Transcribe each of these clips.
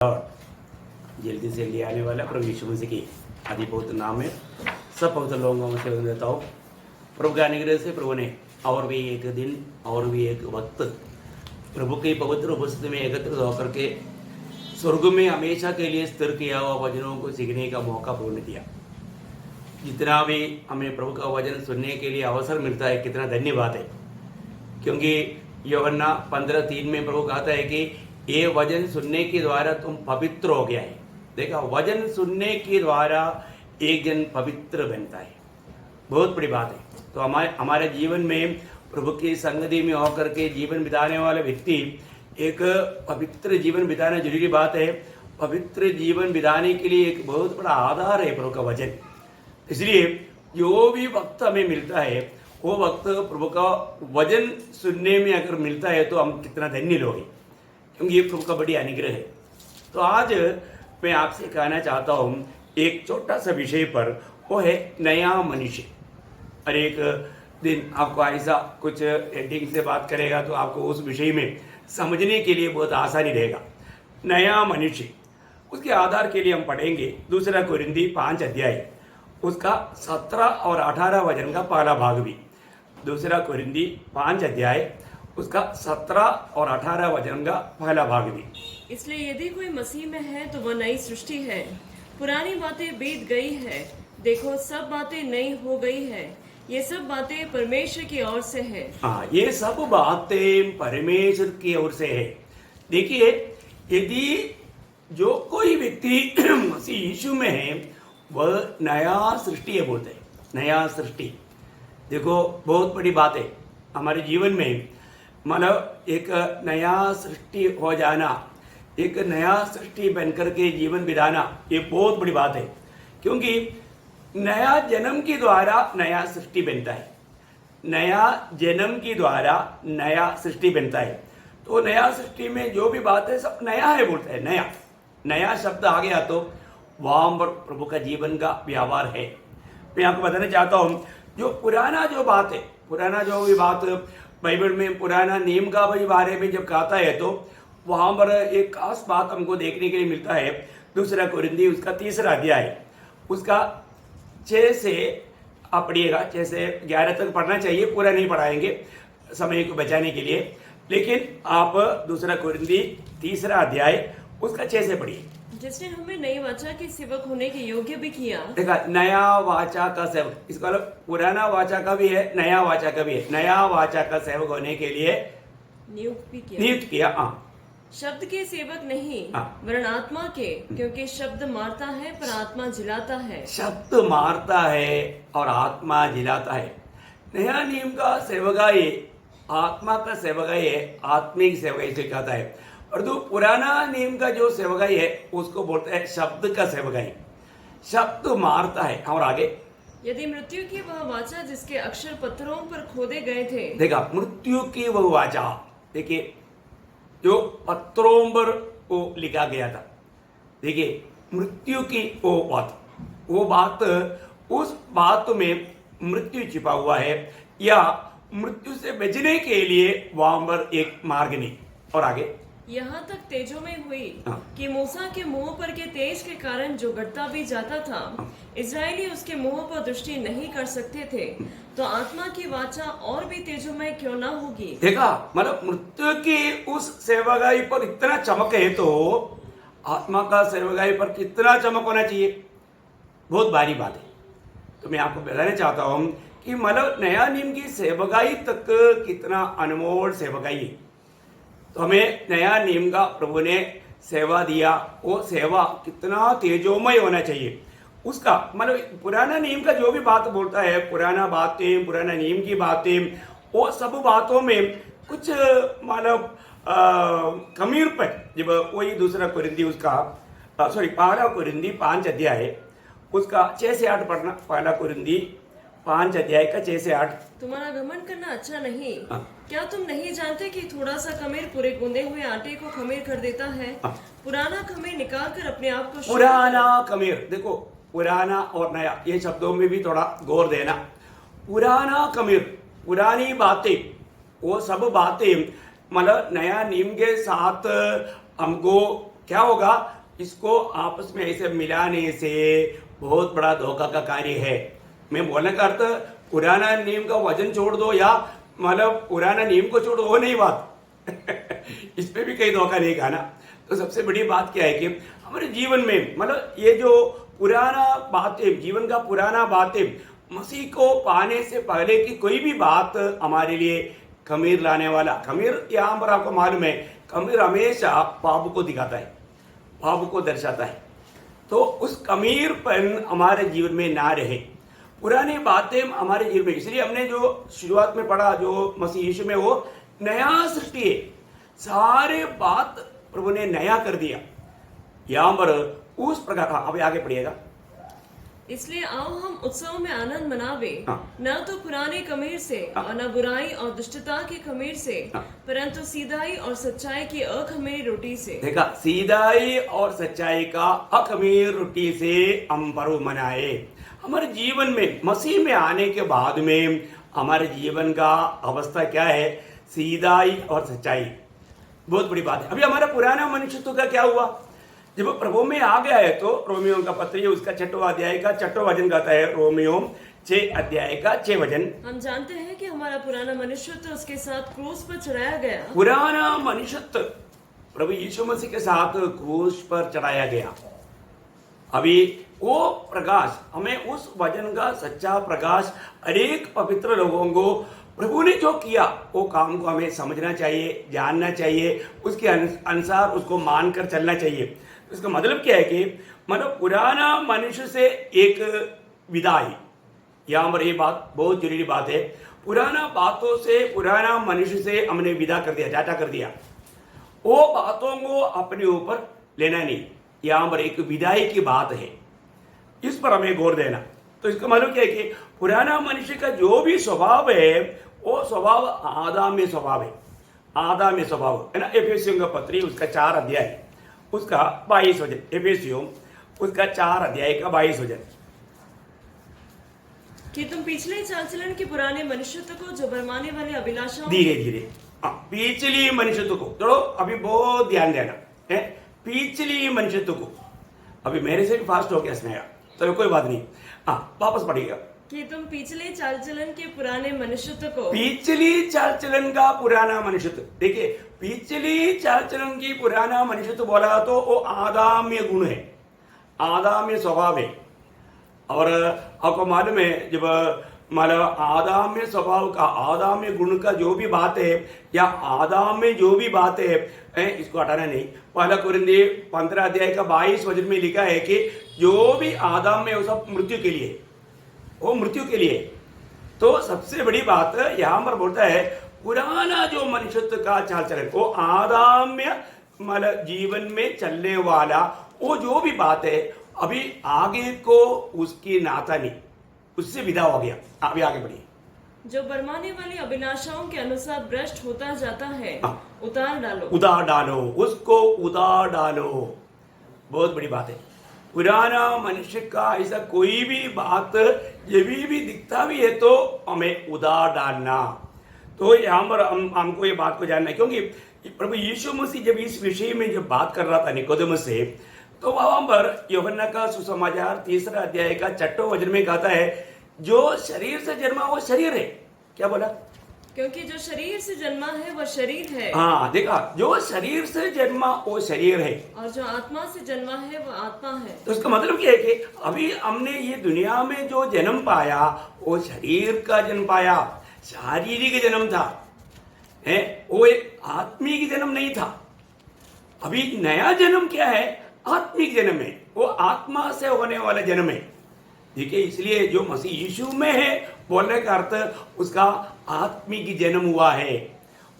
जल्दी से ले आने वाला प्रभु यीशु मसीह की आदि पवित्र नाम में सब पवित्र लोगों में से देता हूँ। प्रभु के अनुग्रह से प्रभु ने और भी एक दिन और भी एक वक्त प्रभु की पवित्र उपस्थिति में एकत्रित होकर के स्वर्ग में हमेशा के लिए स्थिर किया हुआ वचनों को सीखने का मौका प्रभु ने दिया। जितना भी हमें प्रभु का वचन सुनने के लिए अवसर मिलता है कितना धन्यवाद है, क्योंकि यूहन्ना 15:3 में प्रभु कहता है कि ये वचन सुनने के द्वारा तुम पवित्र हो गया है। देखा, वचन सुनने के द्वारा एक जन पवित्र बनता है, बहुत बड़ी बात है। तो हमारे जीवन में प्रभु की संगति में होकर के जीवन बिताने वाले व्यक्ति एक पवित्र जीवन बिताना जरूरी बात है। पवित्र जीवन बिताने के लिए एक बहुत बड़ा आधार है प्रभु का वचन। इसलिए जो भी वक्त हमें मिलता है वो वक्त प्रभु का वचन सुनने में अगर मिलता है तो हम कितना धन्य लोग हैं, क्योंकि ये प्रभु का बड़ी अनुग्रह है। तो आज मैं आपसे कहना चाहता हूँ एक छोटा सा विषय पर, वो है नया मनुष्य। और एक दिन आपको ऐसा कुछ हेडिंग से बात करेगा तो आपको उस विषय में समझने के लिए बहुत आसानी रहेगा। नया मनुष्य, उसके आधार के लिए हम पढ़ेंगे 2 कोरिन्थी 5 अध्याय, उसका 17 और 18 वचन का पहला भाग भी। 2 कोरिन्थी 5 अध्याय, उसका 17 और 18 वचन का पहला भाग भी। इसलिए यदि कोई मसीह में है तो वह नई सृष्टि है, पुरानी बातें बीत गई है, देखो सब बातें नई हो गई है। ये सब बातें परमेश्वर की ओर से है। हाँ, ये सब बातें परमेश्वर की ओर से है। देखिए, यदि जो कोई व्यक्ति मसीह यीशु में है वह नया सृष्टि है, बोलते हैं नया सृष्टि। देखो, बहुत बड़ी बात है हमारे जीवन में, मतलब एक नया सृष्टि हो जाना, एक नया सृष्टि बनकर के जीवन बिताना, ये बहुत बड़ी बात है। क्योंकि नया जन्म के द्वारा नया सृष्टि बनता है, नया जन्म के द्वारा नया सृष्टि बनता है। तो नया सृष्टि में जो भी बात है सब नया है, बोलते हैं नया। नया शब्द आ गया तो वहाँ पर प्रभु का जीवन का व्यवहार है। मैं आपको बताना चाहता हूँ, जो पुराना जो बात है, पुराना जो भी बात बाइबल में पुराना नियम का भी बारे में जब कहता है तो वहाँ पर एक खास बात हमको देखने के लिए मिलता है। 2 कोरिन्थी उसका 3 अध्याय, उसका 6 से आप पढ़िएगा, 6 से 11 तक पढ़ना चाहिए, पूरा नहीं पढ़ाएंगे समय को बचाने के लिए, लेकिन आप 2 कोरिन्थी 3 अध्याय उसका 6 से पढ़िए। जिसने हमें नई वाचा के सेवक होने के योग्य भी किया। देखा, नया वाचा का सेवक, इसका मतलब पुराना वाचा का भी है, नया वाचा का भी है। नया वाचा का सेवक होने के लिए नियुक्त किया। हाँ, शब्द के सेवक नहीं, वरन आत्मा के, क्योंकि शब्द मारता है पर आत्मा जिलाता है। शब्द मारता है और आत्मा जिलाता है। नया नियम का सेवकाई आत्मा का सेवकाई है, आत्मिक सेवकाई से कहता है। और जो पुराना नियम का जो सेवकाई है उसको बोलते हैं शब्द का सेवकाई। शब्द मारता है। और आगे, यदि मृत्यु की वह वाचा जिसके अक्षर पत्थरों पर खोदे गए थे। देखा, मृत्यु की वह वाचा, देखिए जो पत्थरों पर वो लिखा गया था। देखिए, मृत्यु की वो बात उस बात में मृत्यु छिपा हुआ है, या मृत्यु से बचने के लिए वहां पर एक मार्ग नहीं। और आगे, यहाँ तक तेजो में हुई कि मूसा के मुंह पर के तेज के कारण जो घटता भी जाता था, इजरायली उसके मुंह पर दृष्टि नहीं कर सकते थे, तो आत्मा की वाचा और भी तेजोमय क्यों ना होगी। देखा, मतलब मृत्यु की उस सेवकाई पर इतना चमक है तो आत्मा का सेवकाई पर कितना चमक होना चाहिए, बहुत भारी बात है। तो मैं आपको बताना चाहता हूँ कि मतलब नया नियम की सेवकाई तक कितना अनमोल सेवकाई है। तो हमें नया नियम का प्रभु ने सेवा दिया, वो सेवा कितना तेजोमय होना चाहिए उसका। मतलब पुराना नियम का जो भी बात बोलता है, पुराना बातें, पुराना नियम की बातें, वो सब बातों में कुछ मतलब कमी पर जब वही 2 कोरिन्थी उसका पहला कोरिन्थी 5 अध्याय उसका 6 से 8 पढ़ना। पहला कोरिन्थी 5 अध्याय का 6 से 8। तुम्हारा घमंड करना अच्छा नहीं। क्या तुम नहीं जानते कि थोड़ा सा खमीर पूरे गूंदे हुए आटे को खमीर कर देता है। पुराना खमीर निकाल कर अपने आप को, पुराना खमीर, देखो पुराना और नया ये शब्दों में भी थोड़ा गौर देना। पुराना खमीर, पुरानी बातें, वो सब बातें मतलब नया नियम के साथ हमको क्या होगा, इसको आपस में ऐसे मिलाने से बहुत बड़ा धोखा का कार्य है। मैं बोलने का अर्थ पुराना नियम का वजन छोड़ दो या मतलब पुराना नियम को छोड़ दो, वो नहीं बात इस पे भी कहीं धोखा नहीं खाना। तो सबसे बड़ी बात क्या है कि हमारे जीवन में मतलब ये जो पुराना बातें, जीवन का पुराना बातें, मसीह को पाने से पहले की कोई भी बात हमारे लिए खमीर लाने वाला, खमीर यहाँ पर आपको मालूम है, खमीर हमेशा पाप को दिखाता है, पाप को दर्शाता है। तो उस खमीरपन हमारे जीवन में ना रहे, पुरानी बातें हमारे जीवन में, इसलिए हमने जो शुरुआत में पढ़ा जो मसीह यीशु में वो नया सृष्टि है, सारे बात प्रभु ने नया कर दिया यहाँ पर उस प्रकार। अभी आगे पढ़िएगा। इसलिए आओ हम उत्सव में आनंद मनावे, न तो पुराने खमीर से और न बुराई और दुष्टता के खमीर से, परंतु सीधाई और सच्चाई की अखमीरी रोटी से। देखा, सीधाई और सच्चाई का अखमीर रोटी से हम पर्व मनाए। हमारे जीवन में मसीह में आने के बाद में हमारे जीवन का अवस्था क्या है, सीधाई और सच्चाई। बहुत बड़ी बात है। अभी हमारा पुराना मनुष्यत्व का क्या हुआ, जब प्रभु में आ गया है तो रोमियो का पत्र उसका 6वां अध्याय का 6वां वचन कहता है, रोमियो 6 अध्याय का 6 वचन। हम जानते हैं कि हमारा पुराना मनुष्यत्व उसके साथ क्रूस पर चढ़ाया गया। पुराना मनुष्यत्व प्रभु यीशु मसीह के साथ क्रूस पर चढ़ाया गया। अभी वो प्रकाश, हमें उस वचन का सच्चा प्रकाश अनेक पवित्र लोगों को प्रभु ने जो किया वो काम को हमें समझना चाहिए, जानना चाहिए, उसके अनुसार उसको मानकर चलना चाहिए। इसका मतलब क्या है कि मतलब पुराना मनुष्य से एक विदाई, यहाँ पर ये बात बहुत जरूरी बात है। पुराना बातों से, पुराना मनुष्य से हमने विदा कर दिया, टाटा कर दिया, वो बातों को अपने ऊपर लेना नहीं। यहाँ पर एक विदाई की बात है, इस पर हमें गौर देना। तो इसका मतलब क्या है कि पुराना मनुष्य का जो भी स्वभाव है वो स्वभाव आदाम्य स्वभाव है, आदाम्य स्वभाव है ना। एफेसियों का पत्री उसका 4 अध्याय उसका 22 वचन, एफेसियों उसका 4 अध्याय का 22 वचन, कि तुम पिछले चाल चलन के पुराने मनुष्यत्व को जो बरमाने वाले अभिलाषाओं, धीरे धीरे पिछली मनुष्यत्व को, चलो अभी बहुत ध्यान देना है, पिछली मनुष्यत्व को। अभी मेरे से भी फास्ट हो गया स्नेहा, तो कोई बात नहीं, वापस पढ़िएगा। कि तुम पिछले चाल चलन के पुराने मनुष्यत्व को, पिछली चाल चलन का पुराना मनुष्यत्व, देखिए पिछली चाल चलन की पुराना मनुष्यत्व बोला तो वो आदाम्य गुण है, आदाम्य स्वभाव है। और आपको मालूम है जब मतलब आदाम्य स्वभाव का, आदाम्य गुण का जो भी बात है या आदाम में जो भी बात है इसको हटाना नहीं। पहला कुरिन्थियों 15 अध्याय का 22 वचन में लिखा है कि जो भी आदाम में वो सब मृत्यु के लिए, वो मृत्यु के लिए। तो सबसे बड़ी बात यहाँ पर बोलता है पुराना जो मनुष्यत्व का चाल चलन, वो आदाम्य मतलब जीवन में चलने वाला वो जो भी बात है, अभी आगे को उसकी नाता नहीं, उससे विदा हो गया। अभी आगे बढ़िए। जो बरमाने वाली अभिलाषाओं के अनुसार भ्रष्ट होता जाता है, उतार डालो, उतार डालो, उसको उतार डालो। बहुत बड़ी बात है। पुराना मनुष्य का ऐसा कोई भी बात ये भी दिखता भी है तो हमें उतार डालना। तो यहाँ पर हमको ये बात को जानना है, क्योंकि प्रभु यीशु मसीह जब इस विषय में जब बात कर रहा था निकोदेमुस से, तो वहां पर यूहन्ना का सुसमाचार 3 अध्याय का 6वां वचन में कहता है जो शरीर से जन्मा वो शरीर है। क्या बोला? क्योंकि जो शरीर से जन्मा है वो शरीर है। हाँ देखा, जो शरीर से जन्मा वो शरीर है, और जो आत्मा से जन्मा है वो आत्मा है। तो इसका मतलब क्या है कि अभी हमने ये दुनिया में जो जन्म पाया वो शरीर का जन्म पाया, शारीरिक जन्म था, वो एक आत्मिक जन्म नहीं था। अभी नया जन्म क्या है? आत्मिक जन्म है, वो आत्मा से होने वाला जन्म है। देखिए, इसलिए जो मसीह यीशु में है बोलने का अर्थ उसका आत्मिक जन्म हुआ है,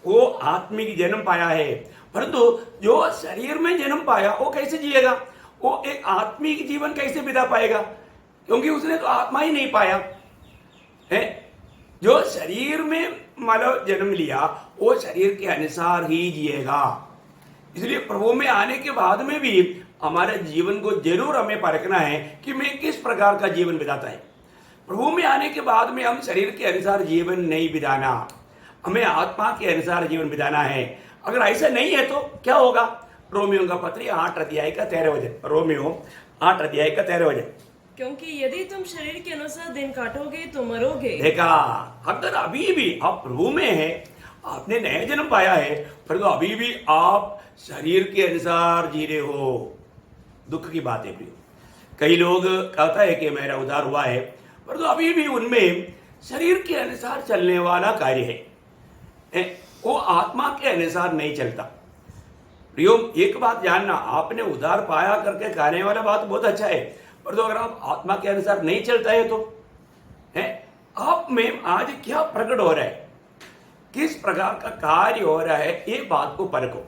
वो आत्मिक जन्म पाया है। परंतु जो शरीर में जन्म पाया वो कैसे जिएगा? वो एक आत्मिक जीवन कैसे बिता पाएगा? क्योंकि उसने तो आत्मा ही नहीं पाया है। जो शरीर में मतलब जन्म लिया वो शरीर के अनुसार ही जिएगा। इसलिए प्रभु में आने के बाद में भी हमारे जीवन को जरूर हमें परखना है कि मैं किस प्रकार का जीवन बिताता है। प्रभु में आने के बाद में हम शरीर के अनुसार जीवन नहीं बिताना, हमें आत्मा के अनुसार जीवन बिताना है। अगर ऐसा नहीं है तो क्या होगा? रोमियो का पत्री 8 अध्याय का 13 वचन, रोमियो 8 अध्याय का 13 वचन। क्योंकि यदि तुम शरीर के अनुसार दिन काटोगे तो मरोगे। देखा, अगर अभी भी आप प्रभु में है, आपने नया जन्म पाया है, परंतु अभी भी आप शरीर के अनुसार जी रहे हो, दुख की बात है प्रियो। कई लोग कहता है कि मेरा उद्धार हुआ है, परंतु अभी भी उनमें शरीर के अनुसार चलने वाला कार्य है, वो आत्मा के अनुसार नहीं चलता। प्रियो, एक बात जानना, आपने उद्धार पाया करके कहने वाला बात बहुत अच्छा है, परंतु अगर आप आत्मा के अनुसार नहीं चलता है तो आप में आज क्या प्रकट हो रहा है, किस प्रकार का कार्य हो रहा है, ये बात को परखो,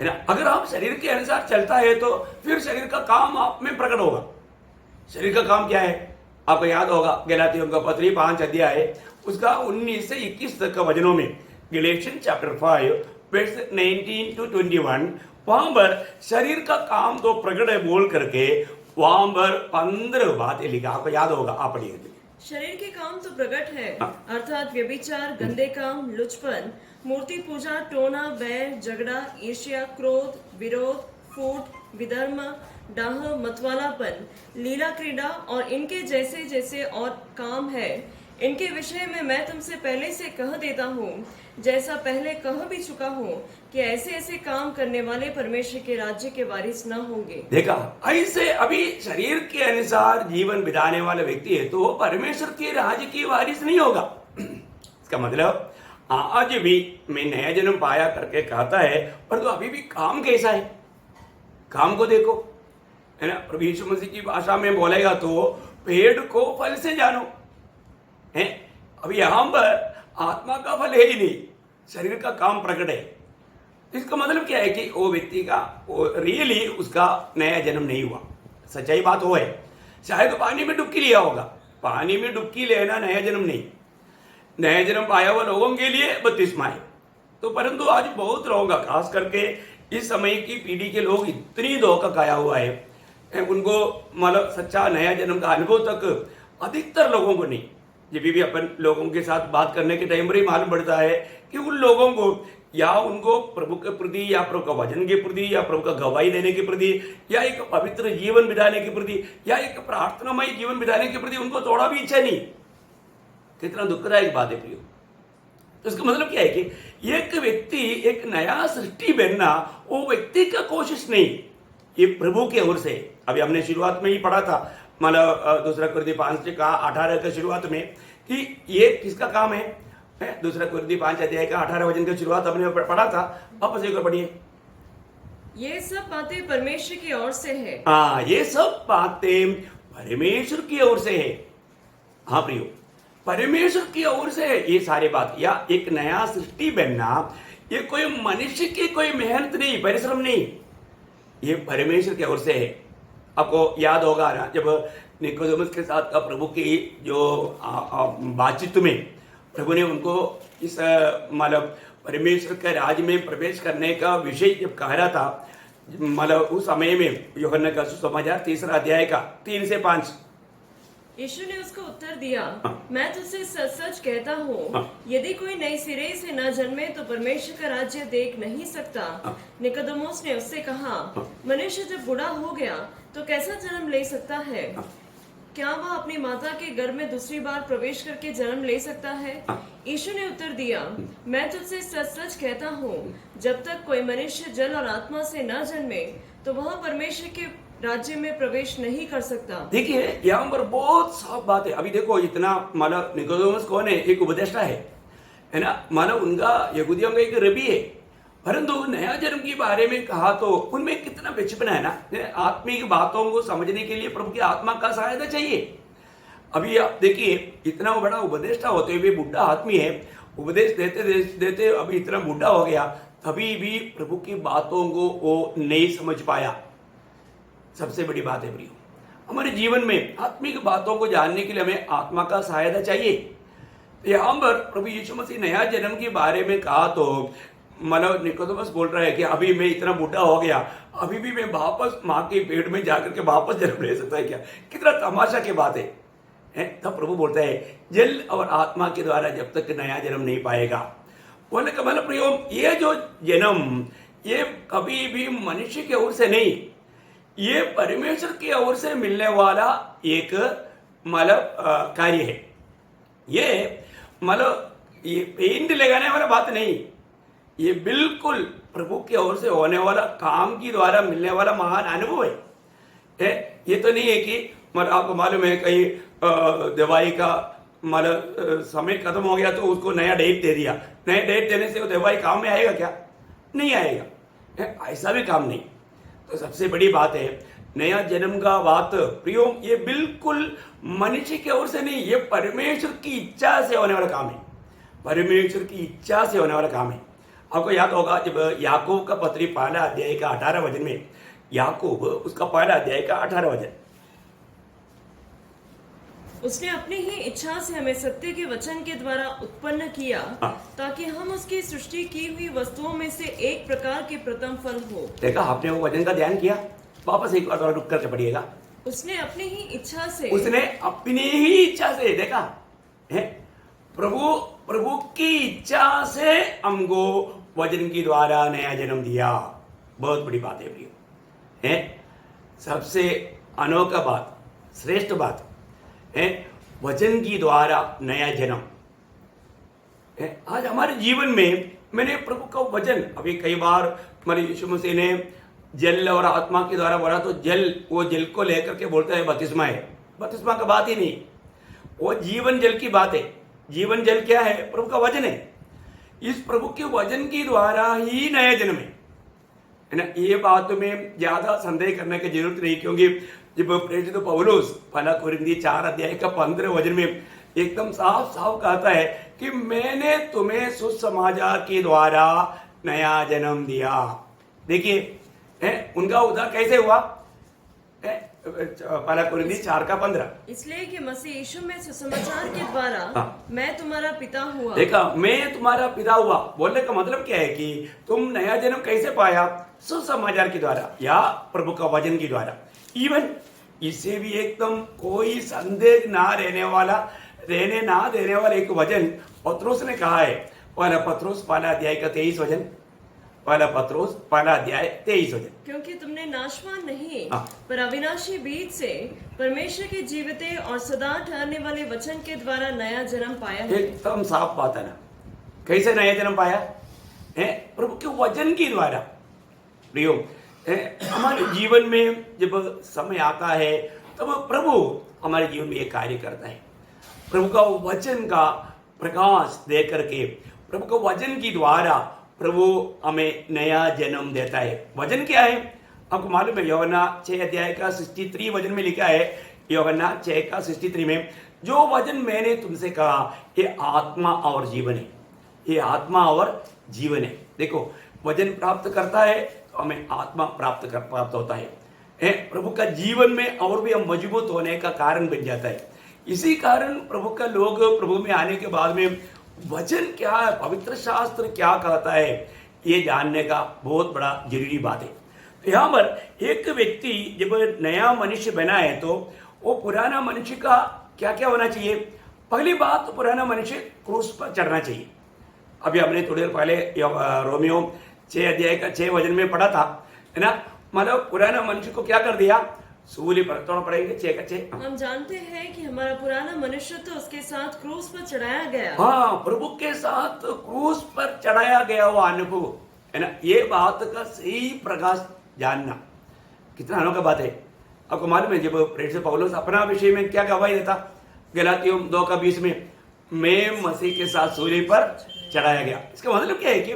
है ना। अगर आप शरीर के अनुसार चलता है तो फिर शरीर का काम आप में प्रकट होगा। शरीर का काम क्या है, आपको याद होगा गलातियों का पत्री 5 अध्याय उसका 19 से 21 तक का वचनों में, गैलेशियंस चैप्टर 5 वर्स 19 to 21, वहां पर शरीर का काम तो प्रकट है बोल करके वहां पर 15 बातें लिखा, आपको याद होगा, आप पढ़िए। शरीर के काम तो प्रकट है, अर्थात व्यभिचार, गंदे काम, लुचपन, मूर्ति पूजा, टोना, बैर, झगड़ा, ईर्ष्या, क्रोध, विरोध, फूट, विधर्म, डाह, मतवालापन, लीला क्रीड़ा और इनके जैसे जैसे और काम है। इनके विषय में मैं तुमसे पहले से कह देता हूँ, जैसा पहले कह भी चुका हूँ, कि ऐसे ऐसे काम करने वाले परमेश्वर के राज्य के वारिस न होंगे। देखा, ऐसे अभी शरीर के अनुसार जीवन बिताने वाला व्यक्ति है तो वो परमेश्वर के राज्य की वारिस नहीं होगा। इसका मतलब आज भी मैं नया जन्म पाया करके कहता है, पर तो अभी भी काम कैसा है, काम को देखो, है ना। प्रभु यीशु मसीह की भाषा में बोलेगा तो पेड़ को फल से जानो, है। अब यहां पर आत्मा का फल है ही नहीं, शरीर का काम प्रकट है। इसका मतलब क्या है कि वो व्यक्ति का रियली उसका नया जन्म नहीं हुआ। सच्चाई बात वो है, शायद पानी में डुबकी लिया होगा, पानी में डुबकी लेना नया जन्म नहीं। नया जन्म पाया हुआ लोगों के लिए बपतिस्मा है, तो परंतु आज बहुत लोगों का, खास करके इस समय की पीढ़ी के लोग इतनी धोखा खाया हुआ है, उनको मतलब सच्चा नया जन्म का अनुभव तक अधिकतर लोगों को नहीं। जब भी अपन लोगों के साथ बात करने के टाइम पर ही मालूम पड़ता है कि उन लोगों को या उनको प्रभु के प्रति या प्रभु का वचन के प्रति या प्रभु का गवाही देने के प्रति या एक पवित्र जीवन बिताने के प्रति या एक प्रार्थनामय जीवन बिताने के प्रति उनको थोड़ा भी इच्छा नहीं। कितना दुखदायक बात है प्रियो। तो इसका मतलब क्या है कि एक व्यक्ति एक नया सृष्टि बनना वो व्यक्ति का कोशिश नहीं, ये प्रभु के ओर से। अभी हमने शुरुआत में ही पढ़ा था, मतलब 2 कुरिन्थियों 5:18 का शुरुआत में, कि ये किसका काम है। 2 कुरिन्थियों 5 अध्याय का 18 वचन की शुरुआत हमने पढ़ा था, वापस एक बार पढ़िए। ये सब बातें परमेश्वर की ओर से है। हाँ, ये सब बातें परमेश्वर की ओर से है। हाँ प्रियो, परमेश्वर की ओर से है ये सारी बात। या एक नया सृष्टि बनना ये कोई मनुष्य की कोई मेहनत नहीं, परिश्रम नहीं, ये परमेश्वर की ओर से है। आपको याद होगा ना, जब निकोदेमुस के साथ का प्रभु की जो बातचीत में प्रभु ने उनको इस मतलब परमेश्वर के राज्य में प्रवेश करने का विषय जब कह रहा था, मतलब उस समय में यूहन्ना का सुसमाचार 3 अध्याय का 3 से 5, यीशु ने उसको उत्तर दिया, मैं तुझसे सच सच कहता हूँ, यदि कोई नए सिरे से न जन्मे तो परमेश्वर का राज्य देख नहीं सकता। निकोदेमुस ने उससे कहा, मनुष्य जब बूढ़ा हो गया तो कैसा जन्म ले सकता है? क्या वह अपनी माता के गर्भ में दूसरी बार प्रवेश करके जन्म ले सकता है? यीशु ने उत्तर दिया, मैं तुझसे सच सच कहता हूँ, जब तक कोई मनुष्य जल और आत्मा से न जन्मे तो वह परमेश्वर के राज्य में प्रवेश नहीं कर सकता। देखिए यहाँ पर बहुत साफ बात है। अभी देखो, इतना मतलब निकोदेमुस कौन है? एक उपदेष्टा है ना, मतलब उनका यहूदियों का एक रबी है, परंतु नया जन्म के बारे में कहा तो उनमें कितना बचपना है ना। आत्मिक बातों को समझने के लिए प्रभु की आत्मा का सहायता चाहिए। अभी आप देखिए, इतना बड़ा उपदेष्टा होते हुए बुढ़ा आदमी है, उपदेश देते देते अभी इतना बुढ़ा हो गया, अभी भी प्रभु की बातों को वो नहीं समझ पाया। सबसे बड़ी बात है प्रियो, हमारे जीवन में आत्मिक बातों को जानने के लिए हमें आत्मा का सहायता चाहिए। यहाँ पर प्रभु यीशु मसीह नया जन्म के बारे में कहा तो मतलब निकोदेमुस बोल रहा है कि अभी मैं इतना बूढ़ा हो गया, अभी भी मैं वापस माँ के पेट में जाकर के वापस जन्म ले सकता है क्या? कितना तमाशा की बात है। तब प्रभु बोलता है, जल और आत्मा के द्वारा जब तक नया जन्म नहीं पाएगा। बोलने का मतलब प्रियो, ये जो जन्म ये कभी भी मनुष्य की ओर से नहीं, ये परमेश्वर की ओर से मिलने वाला एक मतलब कार्य है। ये मतलब ये पेंट लगाने वाला बात नहीं, ये बिल्कुल प्रभु की ओर से होने वाला काम की द्वारा मिलने वाला महान अनुभव है। ये तो नहीं है कि मतलब आपको मालूम है कहीं दवाई का मतलब समय खत्म हो गया तो उसको नया डेट दे दिया, नया डेट देने से वो दवाई काम में आएगा क्या? नहीं आएगा। ऐसा भी काम नहीं। तो सबसे बड़ी बात है नया जन्म का बात प्रियो, ये बिल्कुल मनुष्य की ओर से नहीं, ये परमेश्वर की इच्छा से होने वाला काम है। परमेश्वर की इच्छा से होने वाला काम है। आपको याद होगा जब याकूब का पत्री पहला अध्याय का 18 वचन में, याकूब उसका पहला अध्याय का 18 वचन, उसने अपनी ही इच्छा से हमें सत्य के वचन के द्वारा उत्पन्न किया, ताकि हम उसकी सृष्टि की हुई वस्तुओं में से एक प्रकार के प्रथम फल हो। देखा आपने वो वचन का ध्यान किया? वापस एक बार रुक करके पढ़िएगा। उसने अपनी ही इच्छा से, उसने अपनी ही इच्छा से, देखा है, प्रभु की इच्छा से हमको वचन के द्वारा नया जन्म दिया। बहुत बड़ी बात है प्रियो, है सबसे अनोखा बात, श्रेष्ठ बात है वचन की द्वारा नया जन्म। आज हमारे जीवन में मैंने प्रभु का वचन, अभी कई बार हमारे यीशु मसीह ने जल और आत्मा के द्वारा बोला, तो जल, वो जल को लेकर के बोलता है बपतिस्मा है। बपतिस्मा का बात ही नहीं, वो जीवन जल की बात है। जीवन जल क्या है? प्रभु का वचन है। इस प्रभु के वचन की द्वारा ही नया जन्म है ना। ये बात में ज्यादा संदेह करने की जरूरत नहीं, क्योंकि जब प्रेरित पौलुस पहला कुरिन्थी 4 अध्याय का 15 वचन में एकदम साफ साफ कहता है कि मैंने तुम्हें सुसमाचार के द्वारा नया जन्म दिया। देखिए उनका उद्धार कैसे हुआ? पहला कुरिन्थी 4 का 15, इसलिए कि मसीह यीशु में सुसमाचार के द्वारा मैं तुम्हारा पिता हुआ। देखा, मैं तुम्हारा पिता हुआ बोलने का मतलब क्या है कि तुम नया जन्म कैसे पाया? सुसमाचार के द्वारा या प्रभु का वचन के द्वारा। इवन इससे भी एकदम कोई संदेह ना रहने वाला एक वचन पत्रोस ने कहा है। पहला पत्रोस पहला अध्याय का 23 वचन, पहला पत्रोस पहला अध्याय 23 वचन, क्योंकि तुमने नाशवान नहीं पर अविनाशी बीज से परमेश्वर के जीवित और सदा ठहरने वाले वचन के द्वारा नया जन्म पाया है। एकदम साफ बात है ना। कैसे नया जन्म पाया है? प्रभु के वचन के द्वारा। प्रियो, हमारे जीवन में जब समय आता है तब प्रभु हमारे जीवन में एक कार्य करता है। प्रभु का वचन का प्रकाश दे करके, प्रभु का वचन के द्वारा प्रभु हमें नया जन्म देता है। वचन क्या है आपको मालूम है? यूहन्ना 6 अध्याय का 63 वचन में लिखा है, यूहन्ना 6 का 63 में, जो वचन मैंने तुमसे कहा ये आत्मा और जीवन है। ये आत्मा और जीवन है। देखो, वचन प्राप्त करता है तो हमें आत्मा प्राप्त होता है। प्रभु का जीवन में और भी हम मजबूत होने का कारण बन जाता है। इसी कारण प्रभु का लोग प्रभु में आने के बाद में वचन क्या है, पवित्र शास्त्र क्या कहता है, ये जानने का बहुत बड़ा जरूरी बात है। तो यहाँ पर एक व्यक्ति जब नया मनुष्य बना है तो वो पुराना मनुष्य का क्या क्या होना चाहिए? पहली बात, पुराना मनुष्य क्रूस पर चढ़ना चाहिए। अभी हमने थोड़ी देर पहले रोमियो 6 अध्याय का 6 वचन में पढ़ा था, है ना। मतलब पुराना मनुष्य को क्या कर दिया? सूली पर। थोड़ा पढ़ेंगे 6 का 6। हम जानते हैं कि हमारा पुराना मनुष्य तो उसके साथ क्रूस पर चढ़ाया गया। हाँ, प्रभु के साथ क्रूस पर चढ़ाया गया वो अनुभव, है ना। ये बात का सही प्रकाश जानना कितना अनोखा बात है। आपको मालूम है जब प्रेरित पौलुस अपना विषय में क्या गवाही देता? गलातियों 2 का 20 में, मैं मसीह के साथ सूली पर चढ़ाया गया। इसका मतलब क्या है कि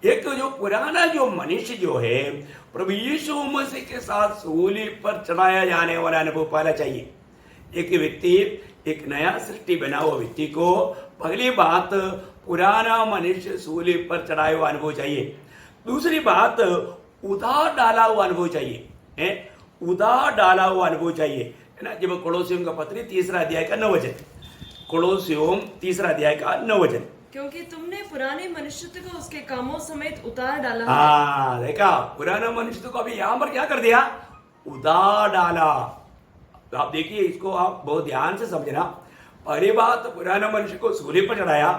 एक तो जो पुराना जो मनुष्य जो है प्रभु यीशु मसीह के साथ सूली पर चढ़ाया जाने वाला अनुभव पाना चाहिए। एक व्यक्ति, एक नया सृष्टि बना हुआ व्यक्ति को पहली बात पुराना मनुष्य सूली पर चढ़ाया हुआ अनुभव चाहिए। दूसरी बात, उधार डाला हुआ अनुभव चाहिए। उधार डाला हुआ अनुभव चाहिए, है ना। जब कोलोसियों का पत्री 3 अध्याय का 9 वचन, कोलोसियों 3 अध्याय का 9 वचन, क्योंकि तुमने पुराने मनुष्य को उसके कामों समेत उतार डाला। हाँ, देखा, पुराना मनुष्य को अभी यहाँ पर क्या कर दिया? उतार डाला। तो आप देखिए, इसको आप बहुत ध्यान से समझना। पहली बात, पुराना मनुष्य को सूली पर चढ़ाया,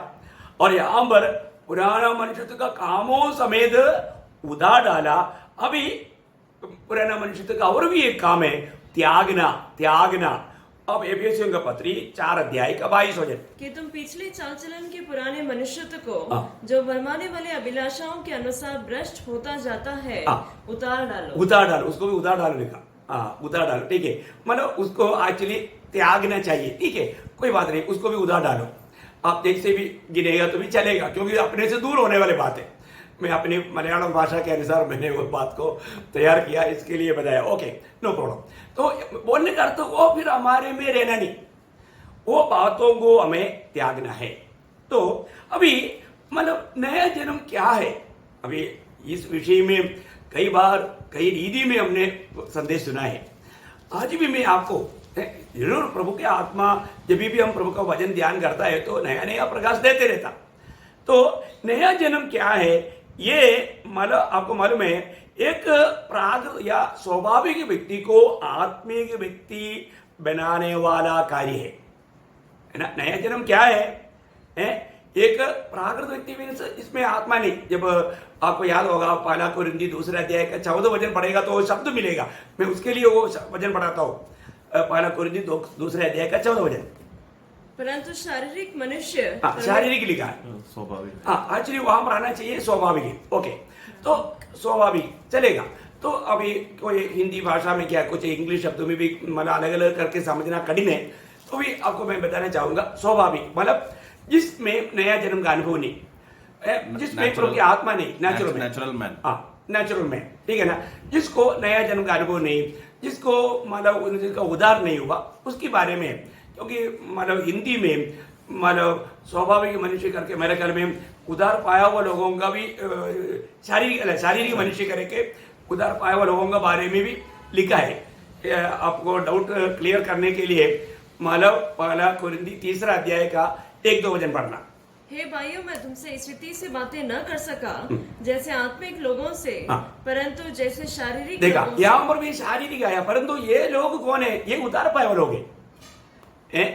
और यहाँ पर पुराना मनुष्य का कामों समेत उतार डाला। अभी पुराना मनुष्य का और भी एक काम है, त्यागना, त्यागना। अब एफेसियों का पत्री 4 अध्याय का 22 वचन कि तुम पिछले चाल चलन के पुराने मनुष्यत्व को हाँ। जो भरमाने वाले अभिलाषाओं के अनुसार भ्रष्ट होता जाता है हाँ। उतार डालो। उतार डालो, उसको भी उतार डालो लिखा। हाँ, उतार डालो, ठीक है। मतलब उसको एक्चुअली त्यागना चाहिए, ठीक है, कोई बात नहीं, उसको भी उतार डालो। आप देख से भी गिनेगा तो भी चलेगा, क्योंकि अपने से दूर होने वाली बात है। मैं अपनी मलयालम भाषा के अनुसार मैंने वो बात को तैयार किया, इसके लिए बताया। Okay, no problem. तो बोलने का अर्थ वो फिर हमारे में रहना नहीं, वो बातों को हमें त्यागना है। तो अभी मतलब नया जन्म क्या है, अभी इस विषय में कई बार कई रीति में हमने संदेश सुना है। आज भी मैं आपको जरूर प्रभु के आत्मा जब भी हम प्रभु का वचन ध्यान करता है तो नया नया प्रकाश देते रहता। तो नया जन्म क्या है, ये मतलब आपको मालूम है, एक प्राग या स्वाभाविक व्यक्ति को आत्मिक व्यक्ति बनाने वाला कार्य है ना। नया जन्म क्या है? एक प्राकृत व्यक्ति भी इसमें आत्मा नहीं। जब आपको याद होगा पहला कोरिन्थी 2 अध्याय का 14 वचन पढ़ेगा तो वो शब्द मिलेगा, मैं उसके लिए वो वचन पढ़ाता हूँ। पहला कोरिन्थी 2 अध्याय का 14 वचन। परंतु शारीरिक मनुष्य शारीरिक लिखा है, स्वाभाविक। हाँ, एक्चुअली वहां पर आना चाहिए स्वाभाविक है। ओके, तो स्वाभाविक चलेगा। तो अभी कोई हिंदी भाषा में क्या, कुछ इंग्लिश शब्दों में भी मतलब अलग अलग करके समझना कठिन है, तो भी आपको मैं बताना चाहूंगा। स्वाभाविक मतलब जिसमें नया जन्म का अनुभव नहीं, जिसमें प्रभु की आत्मा नहीं, नेचुरल मैन, हाँ, नेचुरल मैन, ठीक है ना। जिसको नया जन्म का अनुभव नहीं, जिसको मतलब जिसका उद्धार नहीं हुआ, उसके बारे में, क्योंकि मतलब हिंदी में मतलब स्वाभाविक मनुष्य करके मेरे ख्याल में उद्धार पाया हुआ लोगों का भी शारीरिक मनुष्य करके उद्धार पाया हुआ लोगों के बारे में भी लिखा है। आपको डाउट क्लियर करने के लिए मतलब पहला कोरिन्थी 3 अध्याय का 1-2 वचन पढ़ना। हे भाइयों, मैं तुमसे इस रीति से बातें न कर सका जैसे आत्मिक लोगों से, परंतु जैसे शारीरिक देखा, लोगों से। यहाँ पर भी शारीरिक आया, परंतु ये लोग कौन है? ये उतार पाए हुए लोग हैं।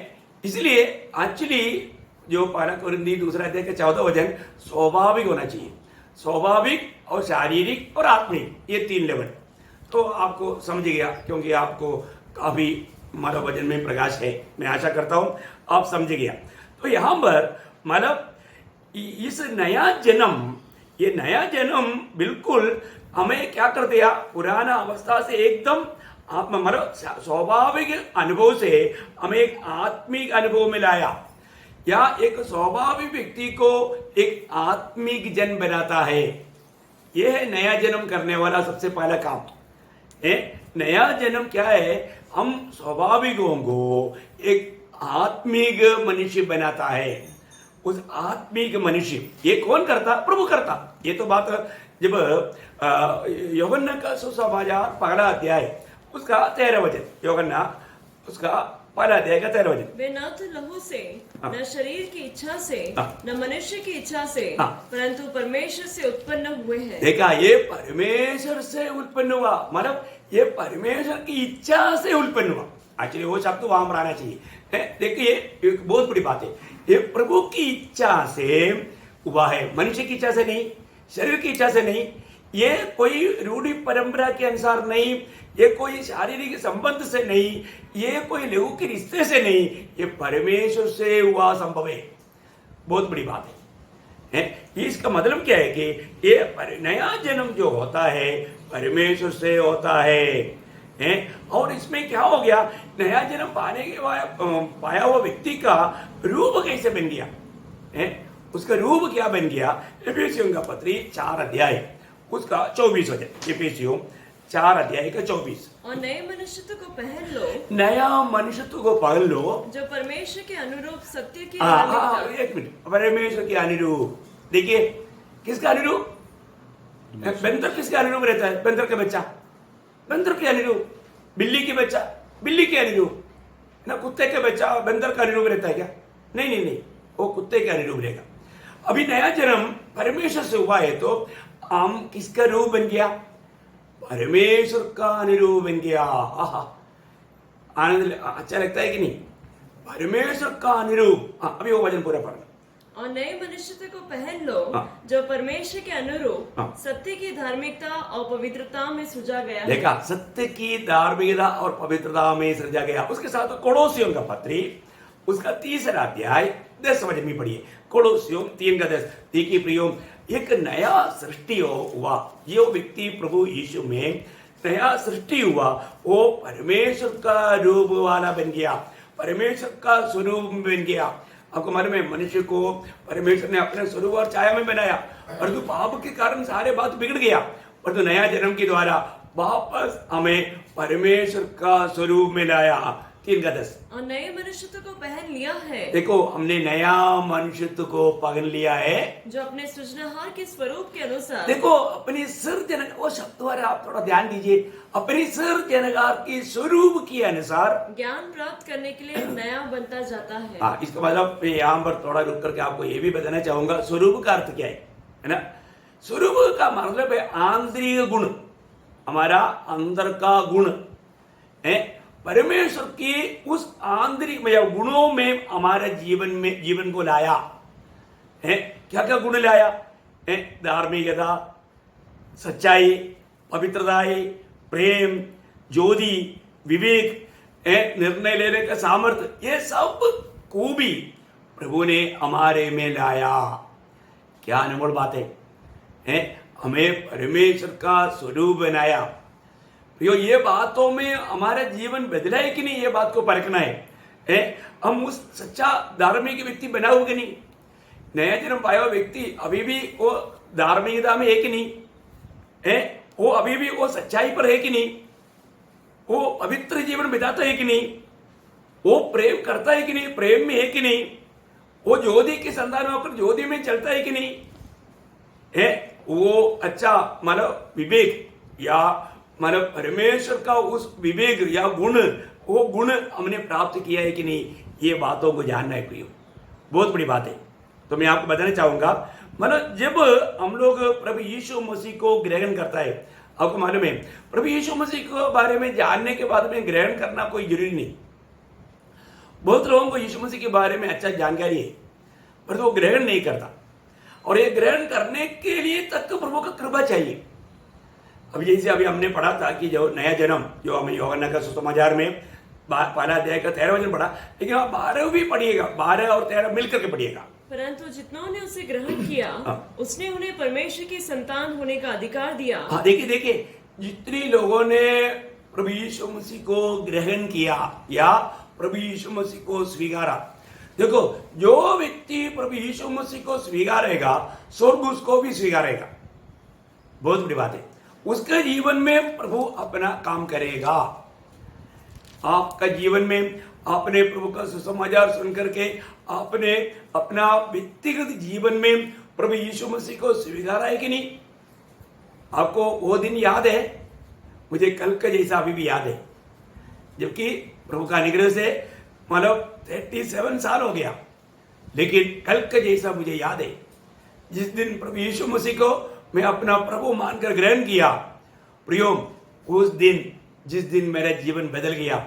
इसलिए एक्चुअली जो पहला कोरिन्थी 2 अध्याय का 14 वचन स्वाभाविक होना चाहिए, स्वाभाविक और शारीरिक और आत्मिक, ये 3 लेवल। तो आपको समझ गया, क्योंकि आपको काफी हमारा वचन में प्रकाश है, मैं आशा करता हूं आप समझ गया। तो यहाँ पर मतलब इस नया जन्म, ये नया जन्म बिल्कुल हमें क्या कर दिया, पुराना अवस्था से एकदम मतलब स्वाभाविक अनुभव से हमें एक आत्मिक अनुभव में लाया, या एक स्वाभाविक व्यक्ति को एक आत्मिक जन्म बनाता है। यह है नया जन्म करने वाला सबसे पहला काम है। नया जन्म क्या है? हम स्वाभाविकों को एक आत्मिक मनुष्य बनाता है। उस आत्मिक मनुष्य ये कौन करता? प्रभु करता। ये तो बात जब यूहन्ना का सुसमाचार पहला अध्याय उसका 13 वचन, यूहन्ना उसका पहला अध्याय का 13 वचन। वे न तो लहू से, न शरीर की इच्छा से, हाँ। न मनुष्य की इच्छा से, हाँ। परंतु परमेश्वर से उत्पन्न हुए हैं। देखा, ये परमेश्वर से उत्पन्न हुआ, मतलब ये परमेश्वर की इच्छा से उत्पन्न हुआ। एक्चुअली वो शब्द तो वहां पर आना चाहिए। देखिए, एक बहुत बड़ी बात है, ये प्रभु की इच्छा से हुआ है, मनुष्य की इच्छा से नहीं, शरीर की इच्छा से नहीं, ये कोई रूढ़ी परंपरा के अनुसार नहीं, ये कोई शारीरिक संबंध से नहीं, ये कोई लघु के रिश्ते से नहीं, ये परमेश्वर से हुआ संभव है। बहुत बड़ी बात है। इसका मतलब क्या है कि ये नया जन्म जो होता है परमेश्वर से होता है। और इसमें क्या हो गया, नया जन्म पाने के बाद पाया हुआ व्यक्ति का रूप कैसे बन गया? उसका रूप क्या बन गया? एफेसियों का पत्री 4 अध्याय उसका 24 वचन। एफेसियों 4 अध्याय का 24। और नए मनुष्यत्व को पहन लो, नया मनुष्यत्व को पहन लो, जो परमेश्वर के अनुरूप सत्य की एक मिनट, परमेश्वर के अनुरूप। देखिए, किसका अनुरूप? बंदर किसके अनुरूप रहता है? बंदर का बच्चा बंदर के अनुरूप, बिल्ली की बच्चा बिल्ली के अनुरूप ना, कुत्ते के बच्चा बंदर का अनुरूप रहता है क्या? नहीं नहीं नहीं, वो कुत्ते के अनुरूप रहेगा। अभी नया जन्म परमेश्वर से हुआ है तो हम किसका रूप बन गया? परमेश्वर का अनुरूप बन गया। आहा, आनंद अच्छा लगता है कि नहीं? परमेश्वर का अनुरूप। अभी वो वचन पूरा पढ़ना। और नए मनुष्यत्व को पहन लो जो परमेश्वर के अनुरूप सत्य की धार्मिकता और पवित्रता में सृजा गया है। देखा, सत्य की धार्मिकता और पवित्रता में सृजा गया। उसके साथ कोलोसियों का पत्री, उसका 3 अध्याय 10 वचन में पढ़िए। कोलोसियों 3:10, देखिए प्रियो, एक नया सृष्टि हुआ। जो व्यक्ति प्रभु यीशु में नया सृष्टि हुआ, वो परमेश्वर का रूप वाला बन गया, परमेश्वर का स्वरूप बन गया। आपको मालूम है, मनुष्य को परमेश्वर ने अपने स्वरूप और छाया में बनाया, परंतु पाप के कारण सारे बात बिगड़ गया। परंतु नया जन्म के द्वारा वापस हमें परमेश्वर का स्वरूप में लाया। 3:10, और नए मनुष्यत्व को पहन लिया है। देखो, हमने नया मनुष्यत्व को पहन लिया है, जो अपने सृजनहार के स्वरूप के अनुसार। देखो, अपनी सृजन, वो शब्द पर आप थोड़ा ध्यान दीजिए, अपनी सृजनहार के स्वरूप के अनुसार ज्ञान प्राप्त करने के लिए नया बनता जाता है। हाँ, इसका मतलब यहाँ पर थोड़ा रुक करके आपको ये भी बताना चाहूंगा, स्वरूप का अर्थ क्या है ना। स्वरूप का मतलब है आंतरिक गुण, हमारा अंदर का गुण है। परमेश्वर की उस आंतरिक गुणों में हमारे जीवन को लाया है। क्या क्या गुण लाया है? धार्मिकता, सच्चाई, पवित्रता, प्रेम, ज्योति, विवेक, निर्णय लेने का सामर्थ्य, ये सब खूबी प्रभु ने हमारे में लाया। क्या अनमोल बात है? हमें परमेश्वर का स्वरूप बनाया। ये बातों में हमारा जीवन बदला है कि नहीं, ये बात को परखना है। हम उस सच्चा धार्मिक व्यक्ति बना हो कि नहीं। नया जन्म पाया हुआ व्यक्ति अभी भी वो धार्मिकता में है कि नहीं है, वो अभी भी वो सच्चाई पर है कि नहीं, वो पवित्र जीवन बिताता है कि नहीं, वो प्रेम करता है कि नहीं, प्रेम में है कि नहीं, वो ज्योति की संतान होकर ज्योति में चलता है कि नहीं है, वो अच्छा मतलब विवेक या मतलब परमेश्वर का उस विवेक या गुण, वो गुण हमने प्राप्त किया है कि नहीं। ये बातों को जानना है प्रियो, बहुत बड़ी बात है। तो मैं आपको बताना चाहूंगा, मतलब जब हम लोग प्रभु यीशु मसीह को ग्रहण करता है, आपको मालूम है प्रभु यीशु मसीह के बारे में जानने के बाद में ग्रहण करना कोई जरूरी नहीं। बहुत लोगों को यीशु मसीह के बारे में अच्छा जानकारी है, पर वो ग्रहण नहीं करता, और ये ग्रहण करने के लिए तक तो प्रभु का कृपा चाहिए। अब जैसे अभी हमने पढ़ा था कि जो नया जन्म, जो हमें यूहन्ना का सुसमाचार में पहला अध्याय का 13 वचन पढ़ा, लेकिन आप 12 भी पढ़िएगा, 12 और 13 मिलकर के पढ़िएगा। परंतु जितनों ने उसे ग्रहण किया, उसने उन्हें परमेश्वर की संतान होने का अधिकार दिया। हाँ, देखिए, जितने लोगों ने प्रभु यीशु मसीह को ग्रहण किया या प्रभु यीशु मसीह को स्वीकारा, देखो, जो व्यक्ति प्रभु यीशु मसीह को स्वीकारेगा, स्वर्ग उसको भी स्वीकारेगा। बहुत बड़ी बात है। उसके जीवन में प्रभु अपना काम करेगा। आपका जीवन में आपने प्रभु का सुसमाचार सुनकर के आपने अपना व्यक्तिगत जीवन में प्रभु यीशु मसीह को स्वीकारा है कि नहीं? आपको वो दिन याद है? मुझे कल का जैसा अभी भी याद है, जबकि प्रभु का अनुग्रह से मतलब 37 साल हो गया, लेकिन कल का जैसा मुझे याद है, जिस दिन प्रभु यीशु मसीह को मैं अपना प्रभु मानकर ग्रहण किया। प्रियो, उस दिन, जिस दिन मेरा जीवन बदल गया,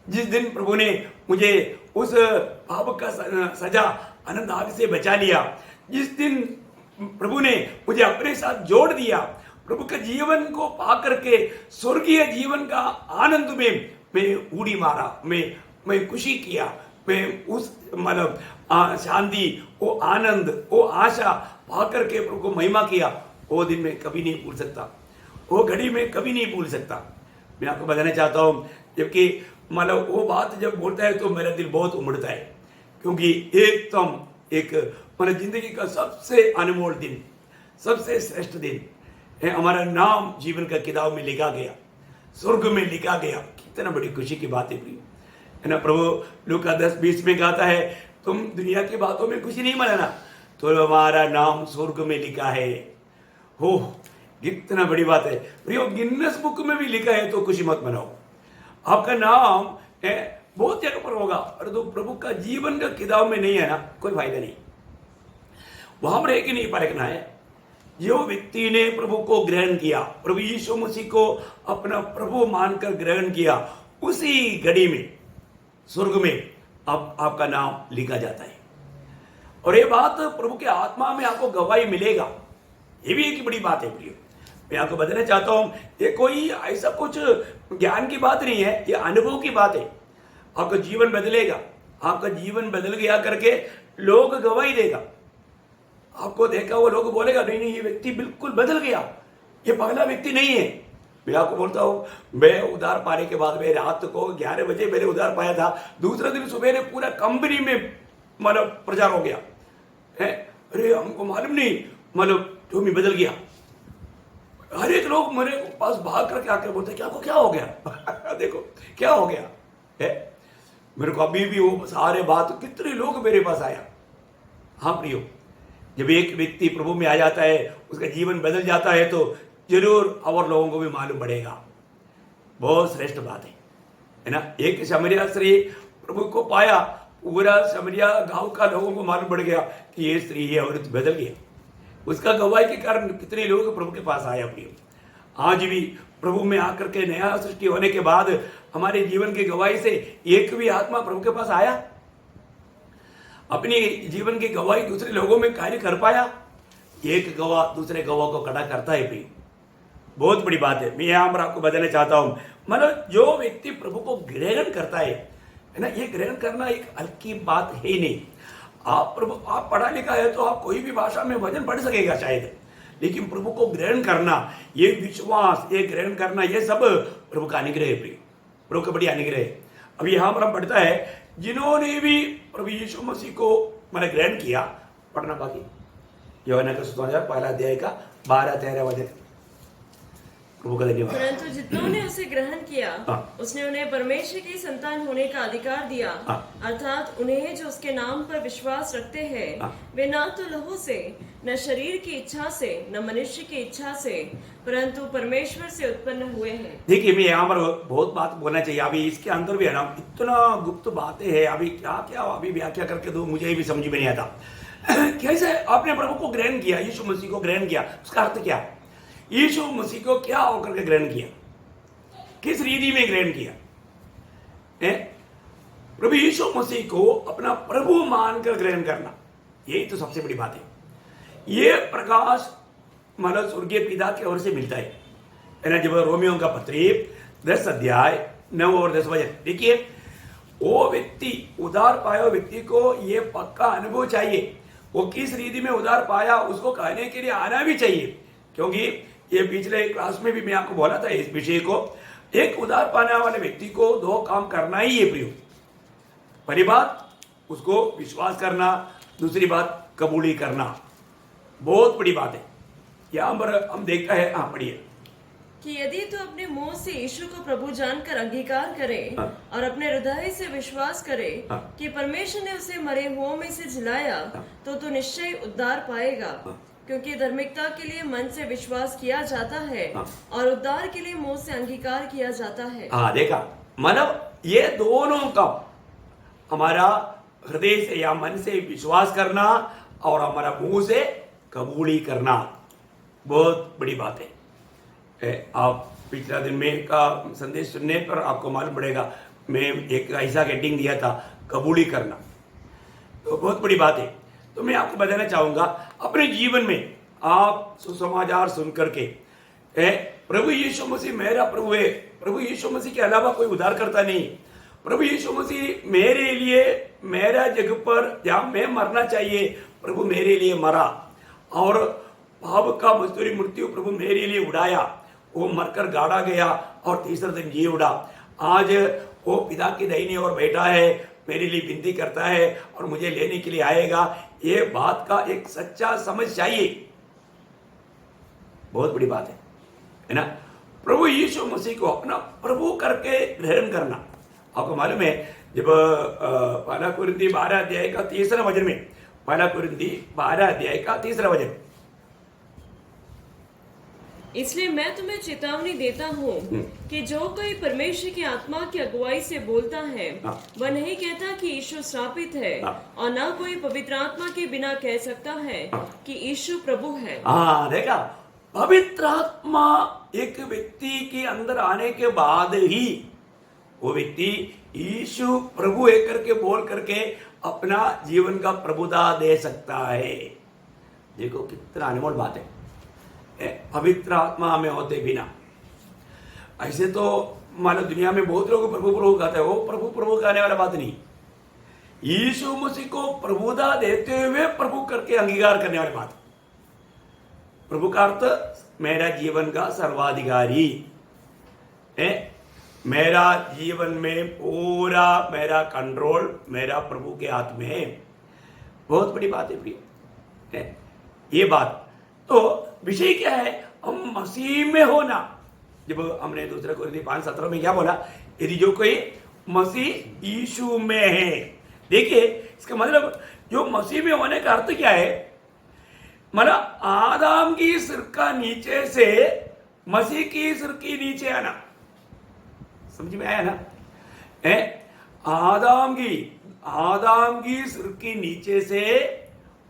जिस दिन प्रभु ने मुझे उस पाप का सजा अनंत आग से बचा लिया, जिस दिन प्रभु ने मुझे अपने साथ जोड़ दिया, प्रभु के जीवन को पा करके स्वर्गीय जीवन का आनंद में मैं उड़ी मारा, मैं खुशी किया, मैं उस मतलब शांति, वो आनंद, वो आशा पा करके प्रभु को महिमा किया। वो दिन मैं कभी नहीं भूल सकता, वो घड़ी में कभी नहीं भूल सकता। मैं आपको बताना चाहता हूँ, जबकि मतलब वो बात जब बोलता है तो मेरा दिल बहुत उमड़ता है, क्योंकि एकदम एक मतलब जिंदगी का सबसे अनमोल दिन, सबसे श्रेष्ठ दिन है। हमारा नाम जीवन का किताब में लिखा गया, स्वर्ग में लिखा गया। कितना बड़ी खुशी की बात है प्रिय, है ना। प्रभु लूका 10:20 में कहता है, तुम दुनिया की बातों में खुशी नहीं मनाना, तो हमारा नाम स्वर्ग में लिखा है। हो, कितना बड़ी बात है प्रियो। गिन्नेस बुक में भी लिखा है तो खुशी मत मनाओ, आपका नाम है बहुत जगह पर होगा, और तो प्रभु का जीवन का किताब में नहीं है ना, कोई फायदा नहीं। वहां पर एक ही नहीं परखना है, जो व्यक्ति ने प्रभु को ग्रहण किया, प्रभु यीशु मसीह को अपना प्रभु मानकर ग्रहण किया, उसी घड़ी में स्वर्ग में अब आपका नाम लिखा जाता है। और ये बात प्रभु के आत्मा में आपको गवाही मिलेगा। ये भी एक बड़ी बात है प्रियो। मैं आपको बताना चाहता हूं, ये कोई ऐसा कुछ ज्ञान की बात नहीं है, ये अनुभव की बात है। आपका जीवन बदलेगा, आपका जीवन बदल गया करके लोग गवाही देगा। आपको देखा वो लोग बोलेगा नहीं नहीं ये व्यक्ति बिल्कुल बदल गया, ये पहला व्यक्ति नहीं है। मैं आपको बोलता हूँ, मैं उधार पाने के बाद में रात को 11 बजे मैंने उधार पाया था, दूसरे दिन सुबह ने पूरा कंपनी में मतलब प्रचार हो गया है, अरे हमको मालूम नहीं, मतलब टोमी बदल गया। हर एक लोग मेरे पास भाग करके आकर बोलते क्या आपको क्या हो गया देखो क्या हो गया है। मेरे को अभी भी वो सारे बात, कितने लोग मेरे पास आया। हाँ प्रियो, जब एक व्यक्ति प्रभु में आ जाता है, उसका जीवन बदल जाता है, तो जरूर और लोगों को भी मालूम पड़ेगा। बहुत श्रेष्ठ बात है ना। एक समरिया स्त्री प्रभु को पाया, पूरा समरिया गांव का लोगों को मालूम पड़ गया कि ये स्त्री है और बदल गई। उसका गवाही के कारण कितने लोग प्रभु के पास आया प्रियो। आज भी प्रभु में आकर के नया सृष्टि होने के बाद हमारे जीवन की गवाही से एक भी आत्मा प्रभु के पास आया, अपनी जीवन की गवाही दूसरे लोगों में कार्य कर पाया। एक गवाह दूसरे गवाह को खड़ा करता है प्रियो, बहुत बड़ी बात है। मैं यहाँ पर आपको बताना चाहता हूँ, मतलब जो व्यक्ति प्रभु को ग्रहण करता है ना, ये ग्रहण करना एक हल्की बात है ही नहीं। आप पढ़ा लिखा है तो आप कोई भी भाषा में वचन पढ़ सकेगा शायद, लेकिन प्रभु को ग्रहण करना, ये विश्वास, ये ग्रहण करना, ये सब प्रभु का अनुग्रह है प्रिय, प्रभु का बड़ी अनुग्रह है। अब यहाँ पर हम पढ़ता है, जिन्होंने भी प्रभु यीशु मसीह को मैंने ग्रहण किया, पढ़ना बाकी यूहन्ना का सुसमाचार पहला अध्याय का 12-13 वचन। प्रभु का धन्यवाद। परंतु जितनों ने उसे ग्रहण किया, उसने उन्हें परमेश्वर की संतान होने का अधिकार दिया, अर्थात उन्हें जो उसके नाम पर विश्वास रखते हैं, वे ना तो लहू से, न शरीर की इच्छा से, न मनुष्य की इच्छा से, परंतु परमेश्वर से उत्पन्न हुए हैं। देखिए, मैं यहाँ पर बहुत बात बोलना चाहिए। अभी इसके अंदर भी है ना, इतना गुप्त बातें हैं, अभी क्या क्या अभी व्याख्या करके दो, मुझे भी समझ में नहीं आता। कैसे आपने प्रभु को ग्रहण किया, यीशु मसीह को ग्रहण किया, उसका अर्थ क्या? यीशु मसीह को क्या होकर के ग्रहण किया, किस रीति में ग्रहण किया? प्रभु यीशु मसीह को अपना प्रभु मानकर ग्रहण करना, यही तो सबसे बड़ी बात है। ये प्रकाश मतलब स्वर्गीय पिता की ओर से मिलता है ना। जब रोमियो का पत्री 10 अध्याय 9 और 10 वचन देखिए, वो व्यक्ति उधार पाया व्यक्ति को ये पक्का अनुभव चाहिए, वो किस रीति में उधार पाया उसको कहने के लिए आना भी चाहिए। क्योंकि ये पिछले क्लास में भी मैं आपको बोला था इस विषय को, एक उधार पाने वाले व्यक्ति को 2 काम करना ही है प्रियो। पहली बात उसको विश्वास करना, दूसरी बात कबूली करना, बहुत बड़ी बात है। यहाँ पर हम देखता है, हाँ पढ़िए, कि यदि तू अपने मुंह से यीशु को प्रभु जानकर अंगीकार करे और अपने हृदय से विश्वास करे कि परमेश्वर ने उसे मरे हुओं में से जिलाया, तो तू निश्चय उद्धार पाएगा। क्योंकि धार्मिकता के लिए मन से विश्वास किया जाता है और उद्धार के लिए मुंह से अंगीकार किया जाता है। हाँ देखा, मतलब ये दोनों का हमारा हृदय से या मन से विश्वास करना और हमारा मुंह से कबूली करना, बहुत बड़ी बात है। आप पिछला दिन में का संदेश सुनने पर आपको मालूम पड़ेगा, मैं एक ऐसा हेडिंग दिया था, कबूली करना, तो बहुत बड़ी बात है। तो मैं आपको बताना चाहूंगा, अपने जीवन में आप सुसमाचार सुन करके प्रभु यीशु मसीह मेरा प्रभु है, प्रभु यीशु मसीह के अलावा कोई उद्धार करता नहीं, प्रभु यीशु मसीह मेरे लिए मेरा जगह पर जहाँ मैं मरना चाहिए प्रभु मेरे लिए मरा, और पाप का मजदूरी मृत्यु प्रभु मेरे लिए उड़ाया, वो मरकर गाड़ा गया और तीसरे दिन जी उड़ा। आज वो पिता की दाहिनी ओर बैठा है, मेरे लिए विनती करता है और मुझे लेने के लिए आएगा। ये बात का एक सच्चा समझ चाहिए, बहुत बड़ी बात है ना। प्रभु यीशु मसीह को अपना प्रभु करके ग्रहण करना। आपको मालूम है, जब पहला कुरिन्थी 12 अध्याय का 3 वचन में, पहला कुरिन्थी 12 अध्याय का 3 वचन, इसलिए मैं तुम्हें चेतावनी देता हूँ कि जो कोई परमेश्वर की आत्मा की अगुवाई से बोलता है, वह नहीं कहता कि यीशु श्रापित है, और न कोई पवित्र आत्मा के बिना कह सकता है कि यीशु प्रभु है। हाँ देखा, पवित्र आत्मा एक व्यक्ति के अंदर आने के बाद ही वो व्यक्ति यीशु प्रभु है करके बोल करके अपना जीवन का प्रभुता दे सकता है। देखो कितना अनमोल बात है। पवित्र आत्मा में होते बिना, ऐसे तो मानो दुनिया में बहुत लोग प्रभु प्रभु कहते हैं, वो प्रभु प्रभु कहने वाला बात नहीं। यीशु मसीह को प्रभुता देते हुए प्रभु करके अंगीकार करने वाली बात। प्रभु का अर्थ मेरा जीवन का सर्वाधिकारी है, मेरा जीवन में पूरा मेरा कंट्रोल मेरा प्रभु के हाथ में है। बहुत बड़ी बात है प्रिय, ये बात। तो विषय क्या है? हम मसीह में होना। जब हमने दूसरा कोरिन्थी 5:17 में क्या बोला? यदि जो कोई मसीह यीशु में है। देखिए इसका मतलब जो मसीह में होने का अर्थ क्या है? मतलब आदम की सिर का नीचे से मसीह की सिर की नीचे आना। समझ में आया ना? आदम की सिर की नीचे से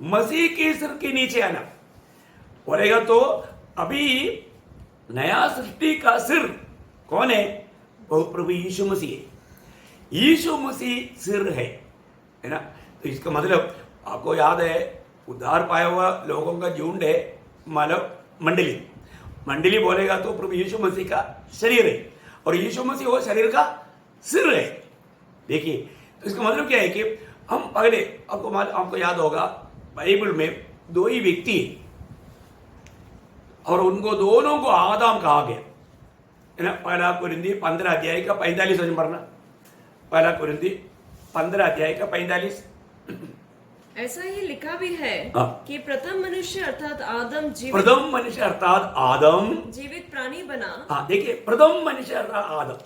मसीह की सिर के नीचे आना बोलेगा तो अभी नया सृष्टि का सिर कौन है? वो प्रभु यीशु मसीह है। यीशु मसीह सिर है ना? तो इसका मतलब आपको याद है, उद्धार पाया हुआ लोगों का झुंड है, मतलब मंडली बोलेगा तो प्रभु यीशु मसीह का शरीर है, और यीशु मसीह वो शरीर का सिर है। देखिए तो इसका मतलब क्या है कि हम पहले आपको याद होगा बाइबल में दो ही व्यक्ति और उनको दोनों को आदम कहा गया है ना। पहला कोरिन्थी 15 अध्याय का 45 वचन पढ़ना। पहला कोरिन्थी 15 अध्याय का 45। ऐसा ही लिखा भी है कि प्रथम मनुष्य अर्थात आदम जीवित प्राणी बना। हाँ देखिए, प्रथम मनुष्य अर्थात आदम,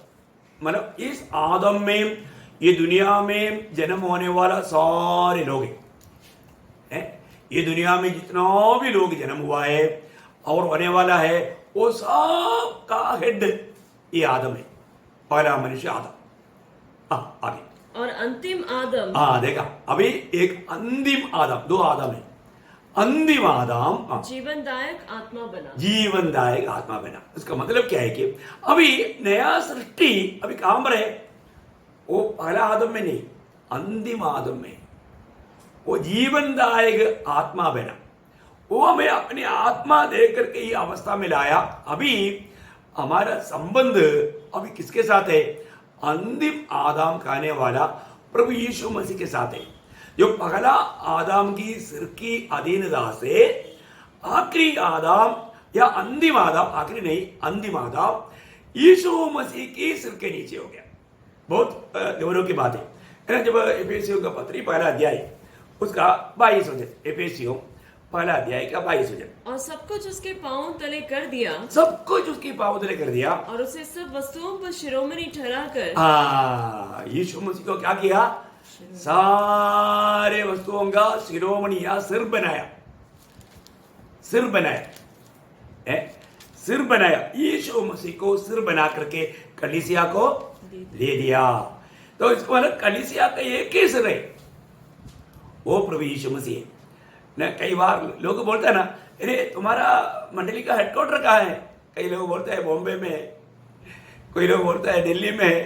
मतलब इस आदम में ये दुनिया में जन्म होने वाला सारे लोग हैं। ये दुनिया में जितना भी लोग जन्म हुआ है और होने वाला है, वो सब का हेड ये आदम है। पहला मनुष्य आदम। आगे और अंतिम आदम। देखा, अभी एक अंतिम आदम, दो आदम है। अंतिम आदम जीवनदायक आत्मा बना। इसका मतलब क्या है कि अभी नया सृष्टि अभी कहां पर है? वो पहला आदम में नहीं, अंतिम आदम में। वो जीवनदायक आत्मा बना, वो हमें अपनी आत्मा दे करके ये अवस्था में लाया। अभी हमारा संबंध अभी किसके साथ है? अंतिम आदम कहने वाला प्रभु यीशु मसीह के साथ है, जो पहला आदम की सिर की अधीनता से आखिरी आदम या अंतिम आदम, आखिरी नहीं अंतिम आदम यीशु मसीह की सिर के नीचे हो गया। बहुत गौरव की बात है ना। जब एफेसियों का पत्री पहला अध्याय उसका 22 वचन, एफेसियों पहला अध्याय का 22 वचन। और सब कुछ उसके पांव तले कर दिया। सब कुछ उसके पांव तले कर दिया और उसे सब वस्तुओं पर शिरोमणि ठहराकर। यीशु मसीह को क्या किया? सारे वस्तुओं का शिरोमणि या सिर बनाया। सिर बनाया। यीशु मसीह को सिर बना करके कलीसिया को दे दिया। तो इसको मतलब कलीसिया का एक ही सिर है, वो प्रभु यीशु मसीह है ना। कई बार लोग बोलते हैं ना, अरे तुम्हारा मंडली का हेडक्वार्टर कहाँ है? कई लोग बोलते हैं बॉम्बे में है, कोई लोग बोलते हैं दिल्ली में है,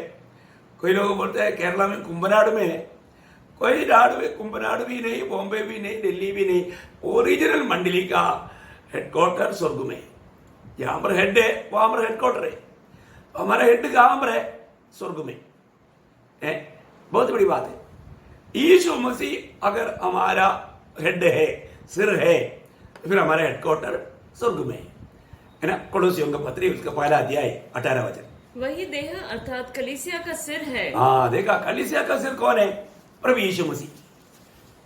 कोई लोग बोलते हैं केरला में कुंभनाड में है। कोई नाड में कुंभनाड भी नहीं, बॉम्बे भी नहीं, दिल्ली भी नहीं। ओरिजिनल मंडली का हेडक्वार्टर स्वर्ग में है। जहाँ पर हेड है वहाँ पर हेडक्वार्टर है। हमारा हेड कहाँ पर है? स्वर्ग में है। बहुत बड़ी बात है। यीशु मसीह अगर हमारा हेड है, सिर है, तो फिर हमारा हेडक्वार्टर स्वर्ग में है ना। कोलोसियों का पत्री उसका पहला अध्याय 18 वचन। वही देह अर्थात कलीसिया का सिर है। देखा, कलीसिया का सिर कौन है? प्रभु यीशु मसीह।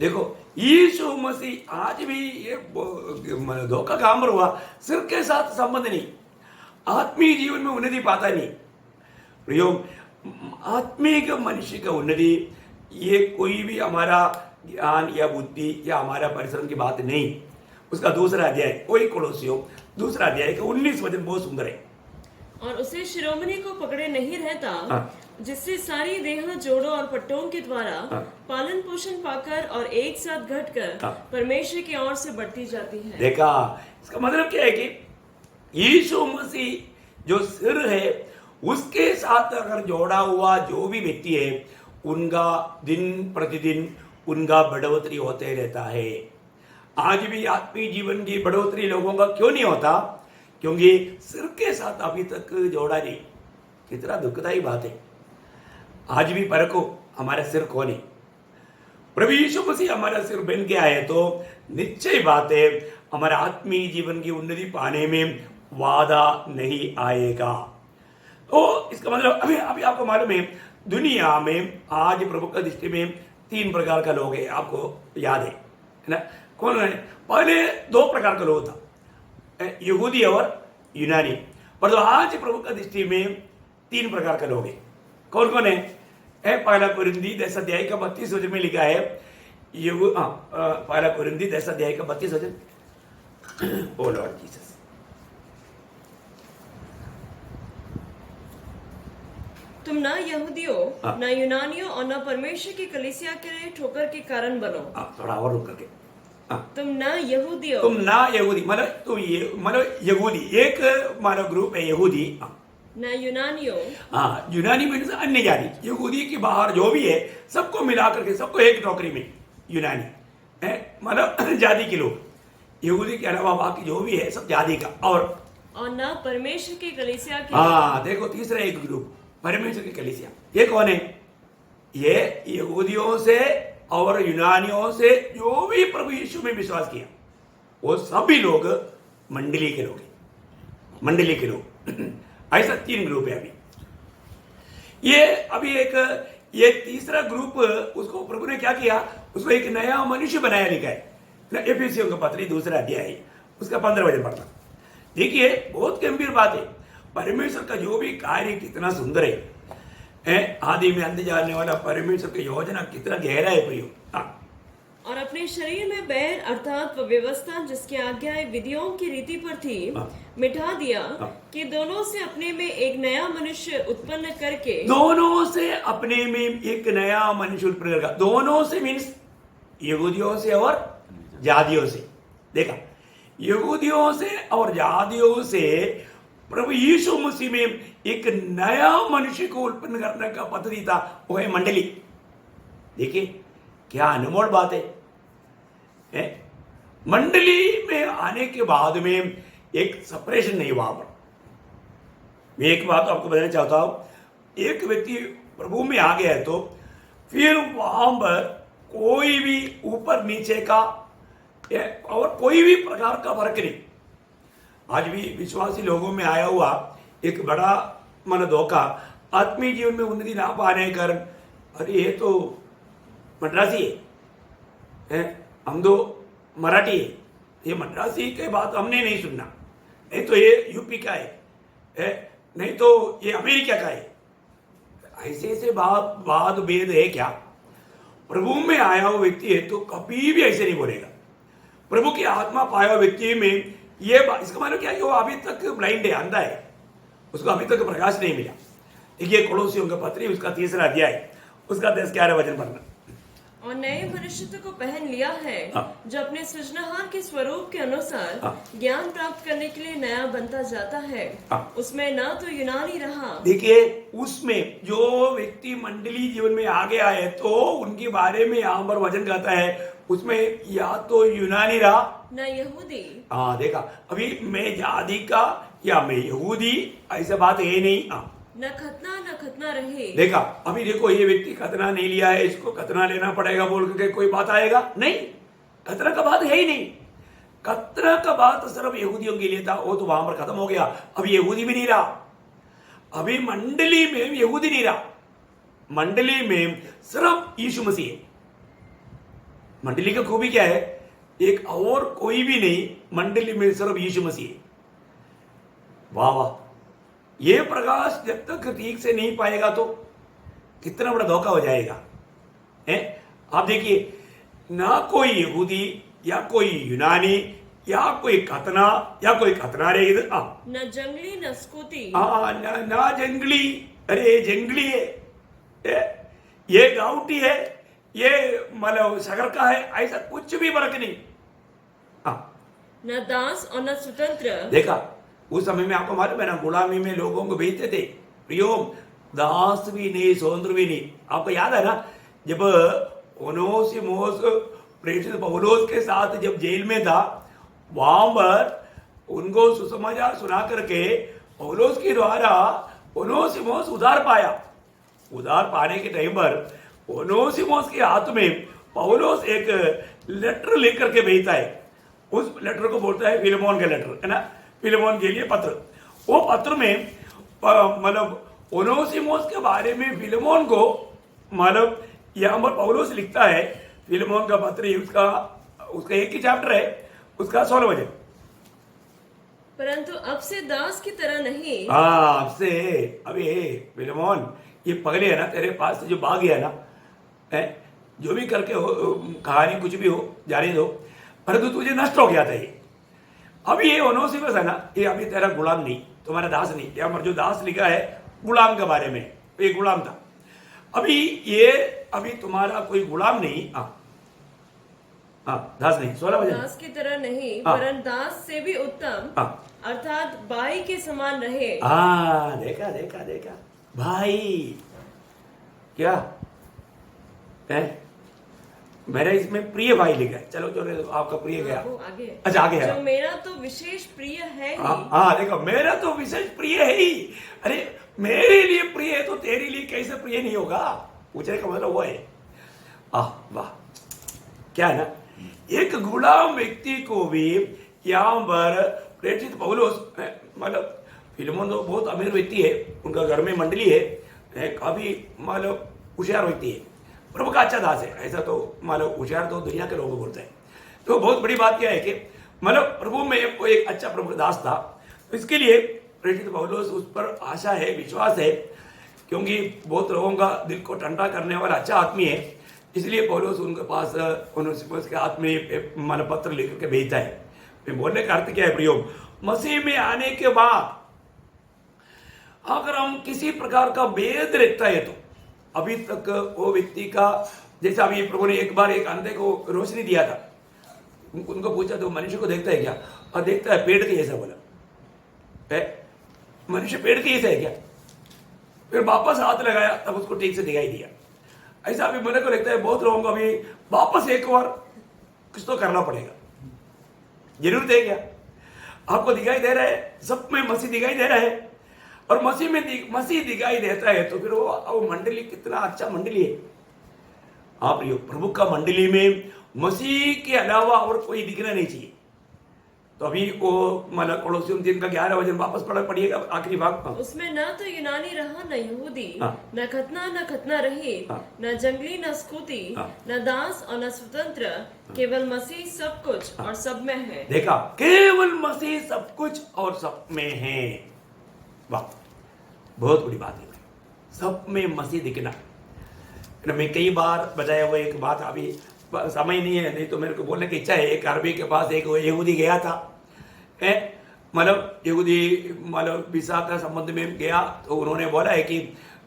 देखो यीशु मसीह आज भी ये धोखा काम पर हुआ, सिर के साथ संबंध नहीं, आत्मीय जीवन में उन्नति पाता नहीं। प्रयोग आत्मिक मनुष्य का उन्नति ये कोई भी हमारा ज्ञान या बुद्धि या हमारा परिश्रम की बात नहीं। उसका दूसरा अध्याय, वही कोलोसियों दूसरा अध्याय का 19 वचन बहुत सुंदर है। और उसे शिरोमणि को पकड़े नहीं रहता, जिससे सारी देह जोड़ों और पट्टों के द्वारा पालन पोषण पाकर और एक साथ घटकर परमेश्वर की ओर से बढ़ती जाती है। देखा, इसका मतलब क्या है कि यीशु मसीह जो सिर है उसके साथ अगर जोड़ा हुआ जो भी व्यक्ति है, उनका दिन प्रतिदिन उनका बढ़ोतरी होते रहता है। आज भी आत्मीय जीवन की बढ़ोतरी लोगों का क्यों नहीं होता? क्योंकि सिर के साथ अभी तक जोड़ा नहीं। कितना दुखदायी बात है। आज भी परखो हमारा सिर कौन है। प्रभु यीशु मसीह हमारा सिर बन के आए तो निश्चय बात है हमारा आत्मीय जीवन की उन्नति पाने में वादा नहीं आएगा। तो इसका मतलब अभी आपको मालूम है दुनिया में आज प्रभु की दृष्टि में 3 प्रकार का लोग है। आपको याद है ना? कौन है? पहले 2 प्रकार का लोग था, यहूदी और यूनानी। पर तो आज प्रभु की दृष्टि में 3 प्रकार के लोग हैं। कौन कौन है? पहला कुरिन्थी 10 अध्याय का 32 वचन में लिखा है, पहला कुरिन्थी 10 अध्याय का 32 वचन। ओ लॉर्ड जीसस, तुम ना यहूदियों ना यूनानियों और ना परमेश्वर की कलीसिया के लिए ठोकर के कारण बनो। थोड़ा और रुक करके। तुम ना यहूदी मतलब यहूदी एक मानो ग्रुप है यहूदी, ना यूनानियों। यूनानी मीन्स अन्य जाति। यहूदी के बाहर जो भी है सबको मिला करके सबको एक टोकरी में यूनानी है, मतलब जाति के लोग। यहूदी के अलावा बाकी जो भी है सब जाति का। और ना परमेश्वर की कलीसिया के। देखो तीसरा एक ग्रुप परमेश्वर की कलीसिया। ये कौन है? ये यहूदियों से और यूनानियों से जो भी प्रभु यीशु में विश्वास किया वो सभी लोग मंडली के लोग हैं। मंडली के लोग ऐसा 3 ग्रुप है। अभी ये तीसरा ग्रुप उसको प्रभु ने क्या किया? उसको एक नया मनुष्य बनाया लिखा है। एफिसियों का पत्री 2 अध्याय उसका 15 वचन पढ़ना। देखिए बहुत गंभीर बात है। परमेश्वर का जो भी कार्य कितना सुंदर है। आदि में अंत जानने वाला परमेश्वर की योजना कितना गहरा है प्रियो। और अपने शरीर में बैर अर्थात व्यवस्था जिसकी आज्ञाएं विधियों की रीति पर थी मिटा दिया कि दोनों से अपने में एक नया मनुष्य उत्पन्न करके। दोनों से अपने में एक नया मनुष्य उत्पन्न करके। दोनों से मीन्स यहूदियों से और जातियों से। देखा, यहूदियों से और जातियों से प्रभु यीशु मसीह में एक नया मनुष्य को उत्पन्न करने का पद्धति था, वो है मंडली। देखिए क्या अनमोल बात है। मंडली में आने के बाद में एक सेपरेशन नहीं वहां पर। मैं एक बात आपको बताना चाहता हूं, एक व्यक्ति प्रभु में आ गया है तो फिर वहां पर कोई भी ऊपर नीचे का और कोई भी प्रकार का फर्क नहीं। आज भी विश्वासी लोगों में आया हुआ एक बड़ा मन धोखा, आत्मीय जीवन में उन्नति ना पाने के कारण, अरे ये तो मद्रासी है, हम तो मराठी है, ये मद्रासी के बात हमने नहीं सुनना, नहीं तो ये यूपी का है, नहीं तो ये अमेरिका का है। ऐसे बात भेद है क्या? प्रभु में आया हुआ व्यक्ति है तो कभी भी ऐसे नहीं बोलेगा। प्रभु की आत्मा पाया हुआ व्यक्ति में ये इसका मतलब क्या है कि वो अभी तक ब्लाइंड है, अंधा है, उसको अभी तक प्रकाश नहीं मिला। देखिए कोलोसियों का पत्री उसका 3 अध्याय उसका 10-11 वचन पढ़ना। और नए मनुष्यत्व को पहन लिया है जो अपने सृजनहार के स्वरूप के अनुसार ज्ञान प्राप्त करने के लिए नया बनता जाता है। उसमें ना तो यूनानी रहा। देखिए उसमें जो व्यक्ति मंडली जीवन में आ गया है तो उनके बारे में यहाँ पर वचन कहता है उसमें या तो यूनानी रहा न यहूदी। देखा, अभी मैं जाति का या मैं यहूदी ऐसा बात है नहीं। न खतना रहे। देखा, अभी देखो ये व्यक्ति खतना नहीं लिया है, इसको खतना लेना पड़ेगा बोल के कोई बात आएगा नहीं। खतना का बात है ही नहीं। खतना का बात सिर्फ यहूदियों के लिए था, वो तो वहां पर खत्म हो गया। अभी यहूदी भी नहीं रहा, अभी मंडली में यहूदी नहीं रहा, मंडली में सिर्फ यीशु मसीह है। मंडली का खूबी क्या है? एक और कोई भी नहीं, मंडली में सिर्फ यीशु मसीह है। वाह वाह, ये प्रकाश जब तक ठीक से नहीं पाएगा तो कितना बड़ा धोखा हो जाएगा। आप देखिए, ना कोई यहूदी या कोई यूनानी या कोई खतना या कोई खतना रहे, न जंगली न स्कूती, ना जंगली, अरे जंगली है, ये गाउटी है, ये मतलब शहर का है, ऐसा कुछ भी फर्क नहीं। न दास और न स्वतंत्र। देखा, उस समय में आपको मालूम है ना, गुलामी में लोगों को भेजते थे प्रियो, दास भी नहीं स्वतंत्र भी नहीं। आपको याद है ना, जब ओनेसिमुस प्रेषित पौलुस के साथ जब जेल में था, वहां पर उनको सुसमाचार सुना करके पौलुस के द्वारा ओनेसिमुस उधार पाया। उधार पाने के टाइम पर ओनेसिमुस के हाथ में पौलुस एक लेटर लेकर के भेजता है। उस लेटर को बोलता है फिलेमोन का लेटर, है ना, फिलेमोन के लिए पत्र। वो पत्र में मतलब ओनेसिमुस के बारे में फिलेमोन को मतलब यहाँ पर पौलुस लिखता है। फिलेमोन का पत्र उसका एक ही चैप्टर है, उसका 16 वजह। परंतु अब से दास की तरह नहीं। हाँ, अब से अभी फिलेमोन, ये पगले है ना, तेरे पास से जो भाग गया ना, है, जो भी करके हो, कहानी कुछ भी हो, जाने दो, परंतु तुझे नष्ट हो गया था ये। अब ये ओनेसिमुस है ना, ये अभी तेरा गुलाम नहीं, तुम्हारा दास नहीं। यहाँ पर जो दास लिखा है गुलाम के बारे में, ये गुलाम था। अभी तुम्हारा कोई गुलाम नहीं। दास नहीं, 16 वजह। दास की तरह नहीं, हाँ। परंतु दास से भी उत्तम, अर्थात भाई के समान रहे। देखा देखा देखा, भाई क्या है, मेरा इसमें प्रिय भाई लिखा है। चलो चलो, आपका प्रिय गया। वो आगे। अच्छा, आगे है। जो मेरा तो विशेष प्रिय है ही। देखो, मेरा तो विशेष प्रिय है ही। अरे, मेरे लिए प्रिय है तो तेरे लिए कैसे प्रिय नहीं होगा? पूछने का मतलब वो है। वाह, क्या है ना, एक गुलाम व्यक्ति को भी यहाँ पर प्रेषित पौलुस, मतलब फिलेमोन तो बहुत अमीर व्यक्ति है, उनका घर में मंडली है, काफी मतलब होशियार व्यक्ति है, प्रभु का अच्छा दास है। ऐसा तो मतलब होशियार तो दुनिया के लोग बोलते हैं। तो बहुत बड़ी बात क्या है कि मतलब प्रभु में वो एक अच्छा प्रभु दास था। तो इसके लिए प्रेषित पौलुस, उस पर आशा है, विश्वास है, क्योंकि बहुत लोगों का दिल को ठंडा करने वाला अच्छा आदमी है। इसलिए पौलुस उनके पास ओनेसिमुस के हाथ में मतलब पत्र लेकर के भेजता है। मैं बोलने का अर्थ क्या है प्रयोग, मसीह में आने के बाद अगर हम किसी प्रकार का भेद रखता है तो अभी तक वो व्यक्ति का, जैसा अभी प्रभु ने एक बार एक अंधे को रोशनी दिया था, उनको पूछा तो मनुष्य को देखता है क्या? और देखता है पेड़ के जैसा। बोला मनुष्य पेड़ के जैसा है क्या? फिर वापस हाथ लगाया, तब उसको ठीक से दिखाई दिया। ऐसा अभी मेरे को लगता है बहुत लोगों को अभी वापस एक बार कुछ तो करना पड़ेगा। जरूरत है क्या? आपको दिखाई दे रहा है, सब में मसीह दिखाई दे रहा है, और मसीह में मसीह दिखाई देता है, तो फिर वो मंडली कितना अच्छा मंडली है। आप प्रभु का मंडली में मसीह के अलावा और कोई दिखना नहीं चाहिए। तो अभी वो मतलब कोलोसियम 3 का 11 वचन वापस पढ़िएगा, आखिरी भाग। उसमें न तो यूनानी रहा, न यहूदी, न खतना रहित, न जंगली, न स्कूती, न दास और न स्वतंत्र, केवल मसीह सब कुछ और सब में है। देखा, केवल मसीह सब कुछ और सब में है। वाह, बहुत बड़ी बात है, सब में मसीह दिखना। मैं कई बार बताया हुआ एक बात, अभी समय नहीं है, नहीं तो मेरे को बोलने की इच्छा है। एक अरबी के पास एक यहूदी गया था, मतलब यहूदी मतलब वीसा का संबंध में गया, तो उन्होंने बोला है कि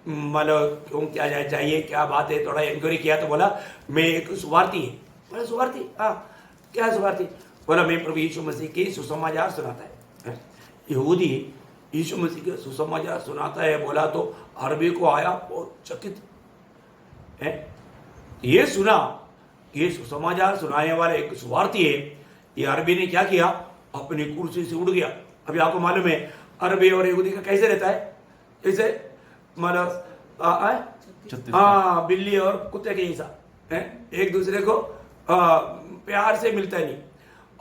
मतलब क्यों क्या चाहिए, क्या बात है, थोड़ा इंक्वायरी किया तो बोला मैं एक सुवार्थी है। बोला सुवार्थी? क्या सुवार्थी? बोला मैं प्रभु यीशु मसीह की सुसमाचार सुनाता है। यहूदी यीशु मसीह के सुसमाचार सुनाता है बोला तो अरबी को आया बहुत चकित है। ये सुना, ये सुसमाचार सुनाने वाला एक सुवार्थी है। ये अरबी ने क्या किया, अपनी कुर्सी से उड़ गया। अभी आपको मालूम है अरबी और यहूदी का कैसे रहता है, जैसे मतलब बिल्ली और कुत्ते के जैसा है, एक दूसरे को प्यार से मिलता नहीं।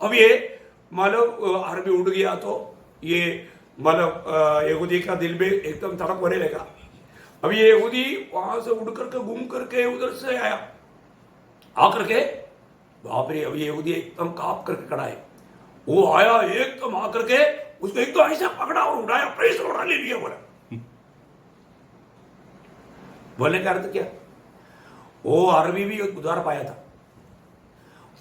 अब ये मतलब अरबी उड़ गया तो ये मतलब यहूदी का दिल में एकदम तड़प होने लगा। अब ये यहूदी वहां से उड़ करके घूम करके उधर से आया, आकर के बाप रे, अब ये यहूदी एकदम कांप करके खड़ा है। वो आया एकदम आकर के उसको एकदम ऐसा पकड़ा और उड़ाया, प्रेस उड़ा ले लिया। बोला बोलने का अर्थ क्या, वो अरबी भी उधार पाया था।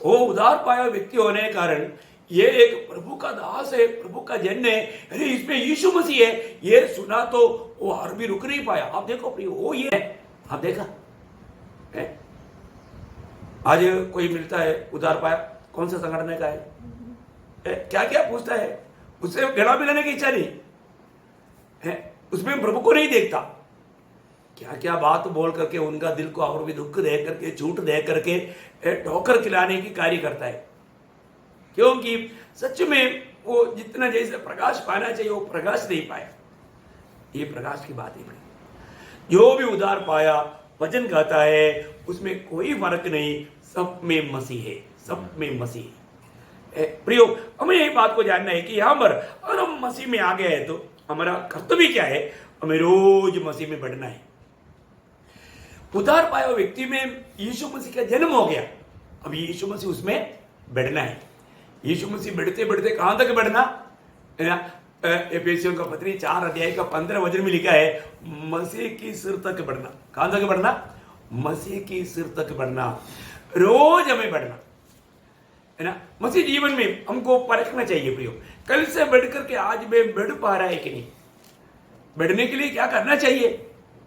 वो उधार पाया व्यक्ति होने के कारण ये एक प्रभु का दास है, प्रभु का जन है, अरे इसमें यीशु मसीह है, ये सुना तो वो अरबी रुक नहीं पाया। आप देखो प्रिय, वो ये है, आप देखा है? आज कोई मिलता है उधार पाया, कौन सा संगठन का है, क्या क्या पूछता है, उससे गला मिलाने की इच्छा नहीं है, उसमें प्रभु को नहीं देखता क्या क्या बात बोल करके उनका दिल को और भी दुख दे करके, झूठ दे करके ठोकर खिलाने की कार्य करता है। क्योंकि सच में वो जितना जैसे प्रकाश पाना चाहिए वो प्रकाश नहीं पाया। ये प्रकाश की बात है। जो भी उधार पाया, वचन कहता है उसमें कोई फर्क नहीं, सब में मसीह है, सब में मसीह है। प्रियो, हमें यही बात को जानना है कि यहाँ पर अगर हम मसीह में आ गए हैं तो हमारा कर्तव्य क्या है? हमें रोज मसीह में बढ़ना है। उधार पाया व्यक्ति में यीशु मसीह का जन्म हो गया, अब यीशु मसीह उसमें बढ़ना है। यीशु मसीह बढ़ते बढ़ते कहां तक बढ़ना है ना? एफेसियों का पत्री 4 अध्याय का 15 वचन में लिखा है, मसीह की सिर तक बढ़ना। कहां तक बढ़ना? मसीह की सिर तक बढ़ना। रोज हमें बढ़ना है ना। मसीह जीवन में हमको परखना चाहिए प्रियो, कल से बढ़ करके आज में बढ़ पा रहा है कि नहीं। बढ़ने के लिए क्या करना चाहिए?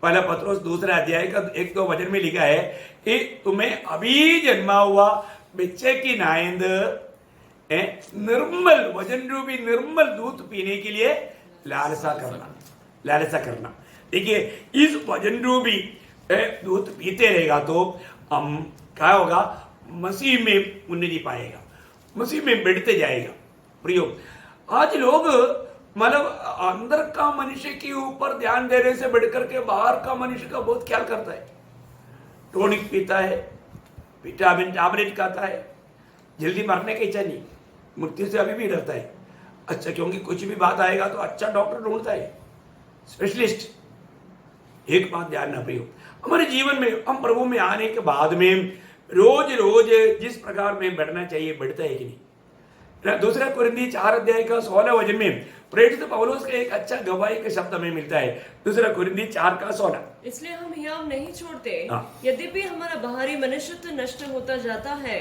पहला पत्रोस 2 अध्याय का 1-2 वचन में लिखा है कि तुम्हें अभी जन्मा हुआ बच्चे की नायंद निर्मल वजन रूपी निर्मल दूध पीने के लिए लालसा करना। देखिए, इस वजन रूपी दूध पीते रहेगा तो हम क्या होगा? मसीह में उन्नति पाएगा, मसीह में बढ़ते जाएगा। प्रियो, आज लोग मतलब अंदर का मनुष्य के ऊपर ध्यान देने से बढ़कर के बाहर का मनुष्य का बहुत ख्याल करता है। टॉनिक पीता है, विटामिन टैबलेट खाता है, जल्दी मरने की इच्छा नहीं, मृत्यु से अभी भी डरता है। अच्छा, क्योंकि कुछ भी बात आएगा तो अच्छा डॉक्टर ढूंढता है, स्पेशलिस्ट। एक बात ध्यान रखना प्रियो, हमारे जीवन में हम प्रभु में आने के बाद में रोज रोज जिस प्रकार में बढ़ना चाहिए बढ़ता है कि नहीं? 2 कोरिन्थी 4 अध्याय का 16 वचन में प्रेरित पौलुस का एक अच्छा गवाही के शब्द में मिलता है। 2 कोरिन्थी 4 का 16, इसलिए हम हियाव नहीं छोड़ते, यद्यपि हमारा बाहरी मनुष्यत्व नष्ट होता जाता है,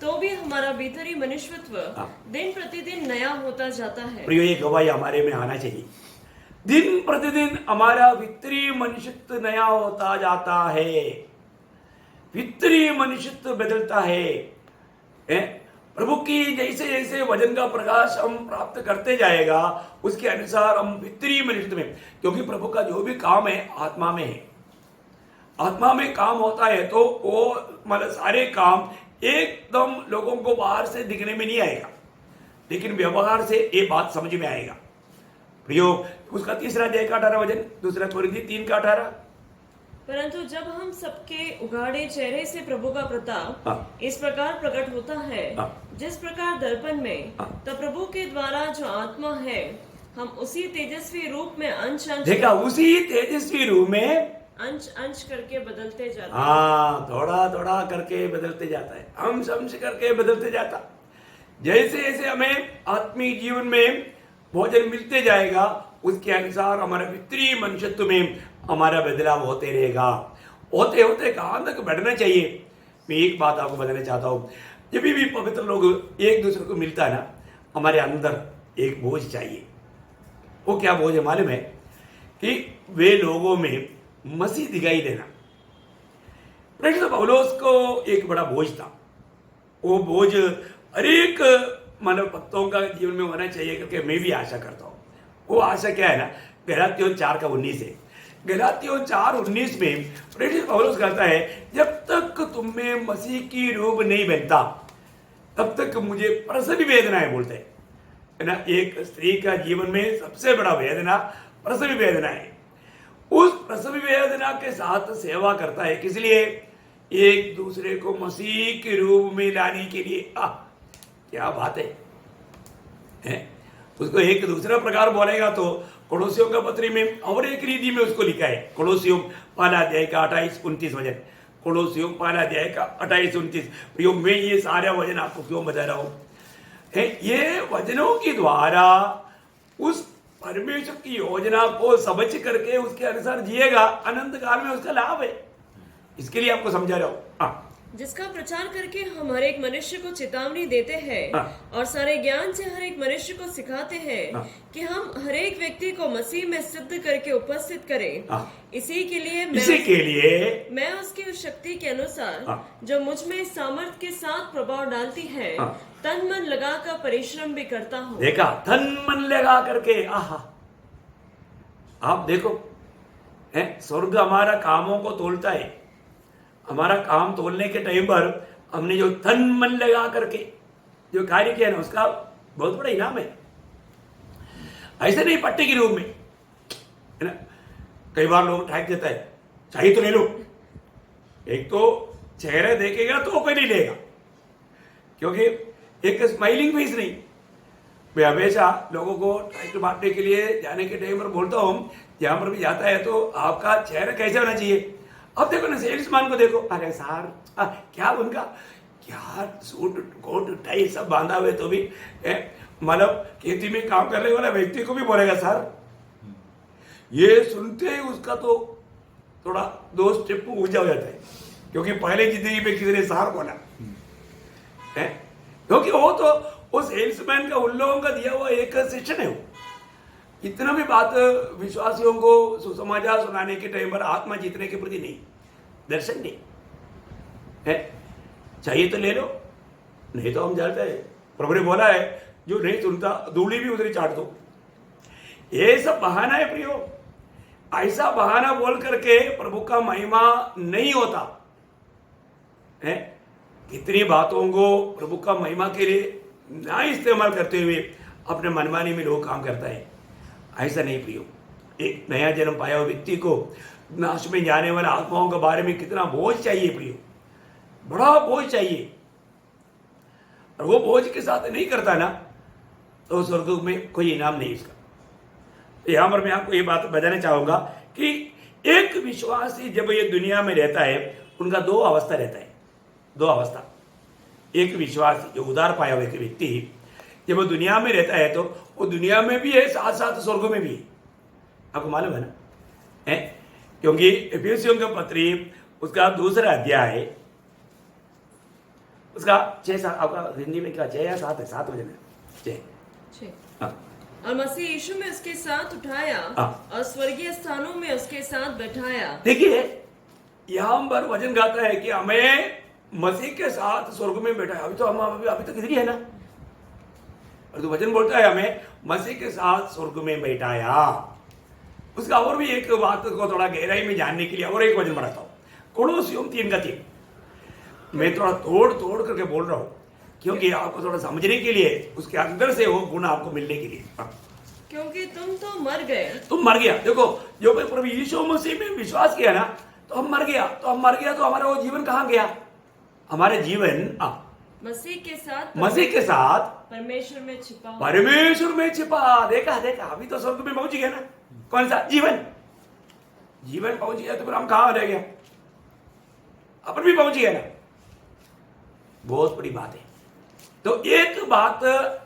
तो भी हमारा भीतरी मनुष्यत्व दिन प्रतिदिन नया होता जाता है। प्रियो, ये गवाही हमारे में आना चाहिए। दिन प्रतिदिन हमारा भीतरी मनुष्यत्व नया होता जाता है, भीतरी मनुष्यत्व बदलता है। प्रभु की जैसे जैसे वचन का प्रकाश हम प्राप्त करते जाएगा उसके अनुसार हम भीतरी मनुष्यत्व में, क्योंकि प्रभु का जो भी काम है आत्मा में है, आत्मा में काम होता है तो वो मतलब सारे काम एकदम लोगों को बाहर से दिखने में नहीं आएगा, लेकिन व्यवहार से ये बात समझ में आएगा। प्रियो, उसका 3 अध्याय का 18 वचन, 2 कोरिन्थी 3 का 18, परंतु जब हम सबके उगाड़े चेहरे से प्रभु का प्रताप इस प्रकार प्रकट होता है, जिस प्रकार दर्पण में, तब प्रभु के द्वारा जो आत्मा है, हम उसी तेजस्वी रूप में अंश देखा, उसी तेजस्वी रूप में अंश करके बदलते जाते हैं। हाँ, थोड़ा थोड़ा करके बदलते जाता है, अंश करके बदलते जाता। जैसे जैसे हमें आत्मिक जीवन में भोजन मिलते जाएगा उसके अनुसार हमारे भीतरी मनुष्यत्व में हमारा बदलाव होते रहेगा। होते होते कहाँ तक बढ़ना चाहिए? मैं एक बात आपको बताना चाहता हूँ, जब भी पवित्र लोग एक दूसरे को मिलता है ना, हमारे अंदर एक बोझ चाहिए। वो क्या बोझ है मालूम है? कि वे लोगों में मसीह दिखाई देना। प्रेरित पौलुस को एक बड़ा बोझ था, वो बोझ हर एक मानव भक्तों का जीवन में होना चाहिए करके मैं भी आशा करता हूँ। वो आशा क्या है ना, गलातियों 4 का 19 है। गलातियों 4:19 में प्रेरित पौलुस कहता है, जब तक तुम में मसीह की रूप नहीं बनता तब तक मुझे प्रसवी वेदना है, बोलते है ना। एक स्त्री का जीवन में सबसे बड़ा वेदना प्रसवी वेदना है। उस प्रसवी वेदना के साथ सेवा करता है, किस लिए? एक दूसरे को मसीह के रूप में लाने के लिए। क्या बात है? उसको एक दूसरा प्रकार बोलेगा तो कोलोसियों का पत्री में और एक रीति में उसको लिखा है। कोलोसियों 1 अध्याय का 28-29 वचन, कोलोसियों 1 अध्याय का 28-29। मैं ये सारे वचन आपको क्यों बता रहा हूँ? ये वचनों के द्वारा उस परमेश्वर की योजना को समझ करके उसके अनुसार जिएगा, अनंत काल में उसका लाभ है। इसके लिए आपको समझा रहा हूँ। जिसका प्रचार करके हम हर एक मनुष्य को चेतावनी देते हैं और सारे ज्ञान से हर एक मनुष्य को सिखाते हैं कि हम हर एक व्यक्ति को मसीह में सिद्ध करके उपस्थित करें। इसी के लिए मैं उसकी उस शक्ति के अनुसार जो मुझ में सामर्थ के साथ प्रभाव डालती है, तन मन लगा कर परिश्रम भी करता हूँ। देखा, तन मन लगा करके। आप देखो, स्वर्ग हमारा कामों को तोलता है। हमारा काम तोलने के टाइम पर हमने जो तन मन लगा करके जो कार्य किया ना, उसका बहुत बड़ा इनाम है। ऐसे नहीं पट्टे के रूप में, है ना। कई बार लोग ठैक देता है, चाहिए तो ले लो। एक तो चेहरे देखेगा तो कोई नहीं लेगा, क्योंकि एक स्माइलिंग फेस नहीं। मैं हमेशा लोगों को ट्रैक्ट बांटने के लिए जाने के टाइम पर बोलता हूँ, जहाँ पर भी जाता है तो आपका चेहरा कैसे होना चाहिए। अब देखो ना, सेल्समैन को देखो, अरे सार क्या उनका क्या सूट कोट टाई सब बांधा हुए, तो भी मतलब खेती में काम करने वाला व्यक्ति को भी बोलेगा सर। ये सुनते ही उसका तो थोड़ा 2 स्टेप ऊंचा हो जाता है, क्योंकि पहले जिंदगी में किसी ने सार बोला है। क्योंकि वो तो उस सेल्समैन का उन लोगों का दिया हुआ एक शिक्षण है। वो इतना भी बात विश्वासियों को सुसमाचार सुनाने के टाइम पर आत्मा जीतने के प्रति नहीं, दर्शन नहीं है। चाहिए तो ले लो, नहीं तो हम जानते हैं। प्रभु ने बोला है, जो नहीं सुनता धूली भी उधरी चाट दो। ये सब बहाना है प्रियो। ऐसा बहाना बोल करके प्रभु का महिमा नहीं होता है। कितनी बातों को प्रभु का महिमा के लिए ना इस्तेमाल करते हुए अपने मनमानी में लोग काम करता है। ऐसा नहीं प्रियो। एक नया जन्म पाया हुआ व्यक्ति को नाश में जाने वाले आत्माओं के बारे में कितना बोझ चाहिए प्रियो, बड़ा बोझ चाहिए। और वो बोझ के साथ नहीं करता ना, तो स्वर्ग में कोई इनाम नहीं इसका। यहां पर मैं आपको ये बात बताना चाहूंगा कि एक विश्वासी जब ये दुनिया में रहता है, उनका 2 अवस्था रहता है। 2 अवस्था। एक विश्वासी जो उदार पाया हुआ व्यक्ति जब वो दुनिया में रहता है, तो वो दुनिया में भी है, साथ साथ स्वर्ग में भी है। आपको मालूम है ना, है? क्योंकि एफिसियों के पत्री उसका 2रा अध्याय, उसका 6-7, आपका हिंदी में क्या 6 या 7 है? 7 वजन है, 6। और मसीह यीशु में उसके साथ उठाया और स्वर्गीय स्थानों में उसके साथ बैठाया। देखिए यहाँ पर वचन गाता है कि हमें मसीह के साथ स्वर्ग में बैठाया। अभी तो किधर है ना, और तो वचन बोलता है हमें मसीह के साथ स्वर्ग में बैठाया। उसका और भी एक बात को थोड़ा गहराई में जानने के लिए और एक वचन बढ़ाता हूँ, कोलोसियों 3:3। मैं थोड़ा तोड़ करके बोल रहा हूँ, क्योंकि आपको थोड़ा समझने के लिए, उसके अंदर से वो गुण आपको मिलने के लिए। क्योंकि तुम तो मर गए। तुम मर गया। देखो, जो प्रभु यीशु मसीह में विश्वास किया ना, तो हम मर गया। तो हमारा वो जीवन कहाँ गया? हमारे जीवन मसीह के साथ परमेश्वर में छिपा। देखा अभी तो स्वर्ग में पहुंच गया ना। कौन सा जीवन पहुंच गया, तो फिर हम कहाँ रह गया? अपन भी पहुंच गया ना। बहुत बड़ी बात है। तो एक बात,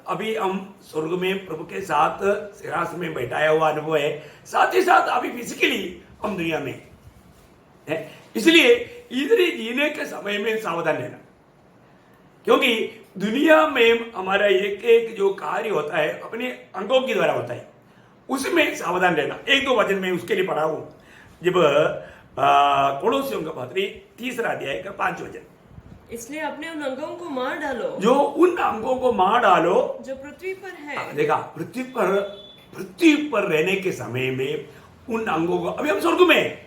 अभी हम स्वर्ग में प्रभु के साथ सिंहासन में बैठाया हुआ अनुभव है, साथ ही साथ अभी फिजिकली हम दुनिया में है। इसलिए इधर जीने के समय में सावधान रहना, क्योंकि दुनिया में हमारा एक जो कार्य होता है अपने अंगों के द्वारा होता है, उसमें सावधान रहना। 1-2 वचन में उसके लिए पढ़ा हूं। जब कोलोसियों का पत्री 3रा अध्याय का 5 वचन, इसलिए अपने उन अंगों को मार डालो, जो उन अंगों को मार डालो जो पृथ्वी पर है। देखा, पृथ्वी पर रहने के समय में उन अंगों को, अभी हम स्वर्ग में,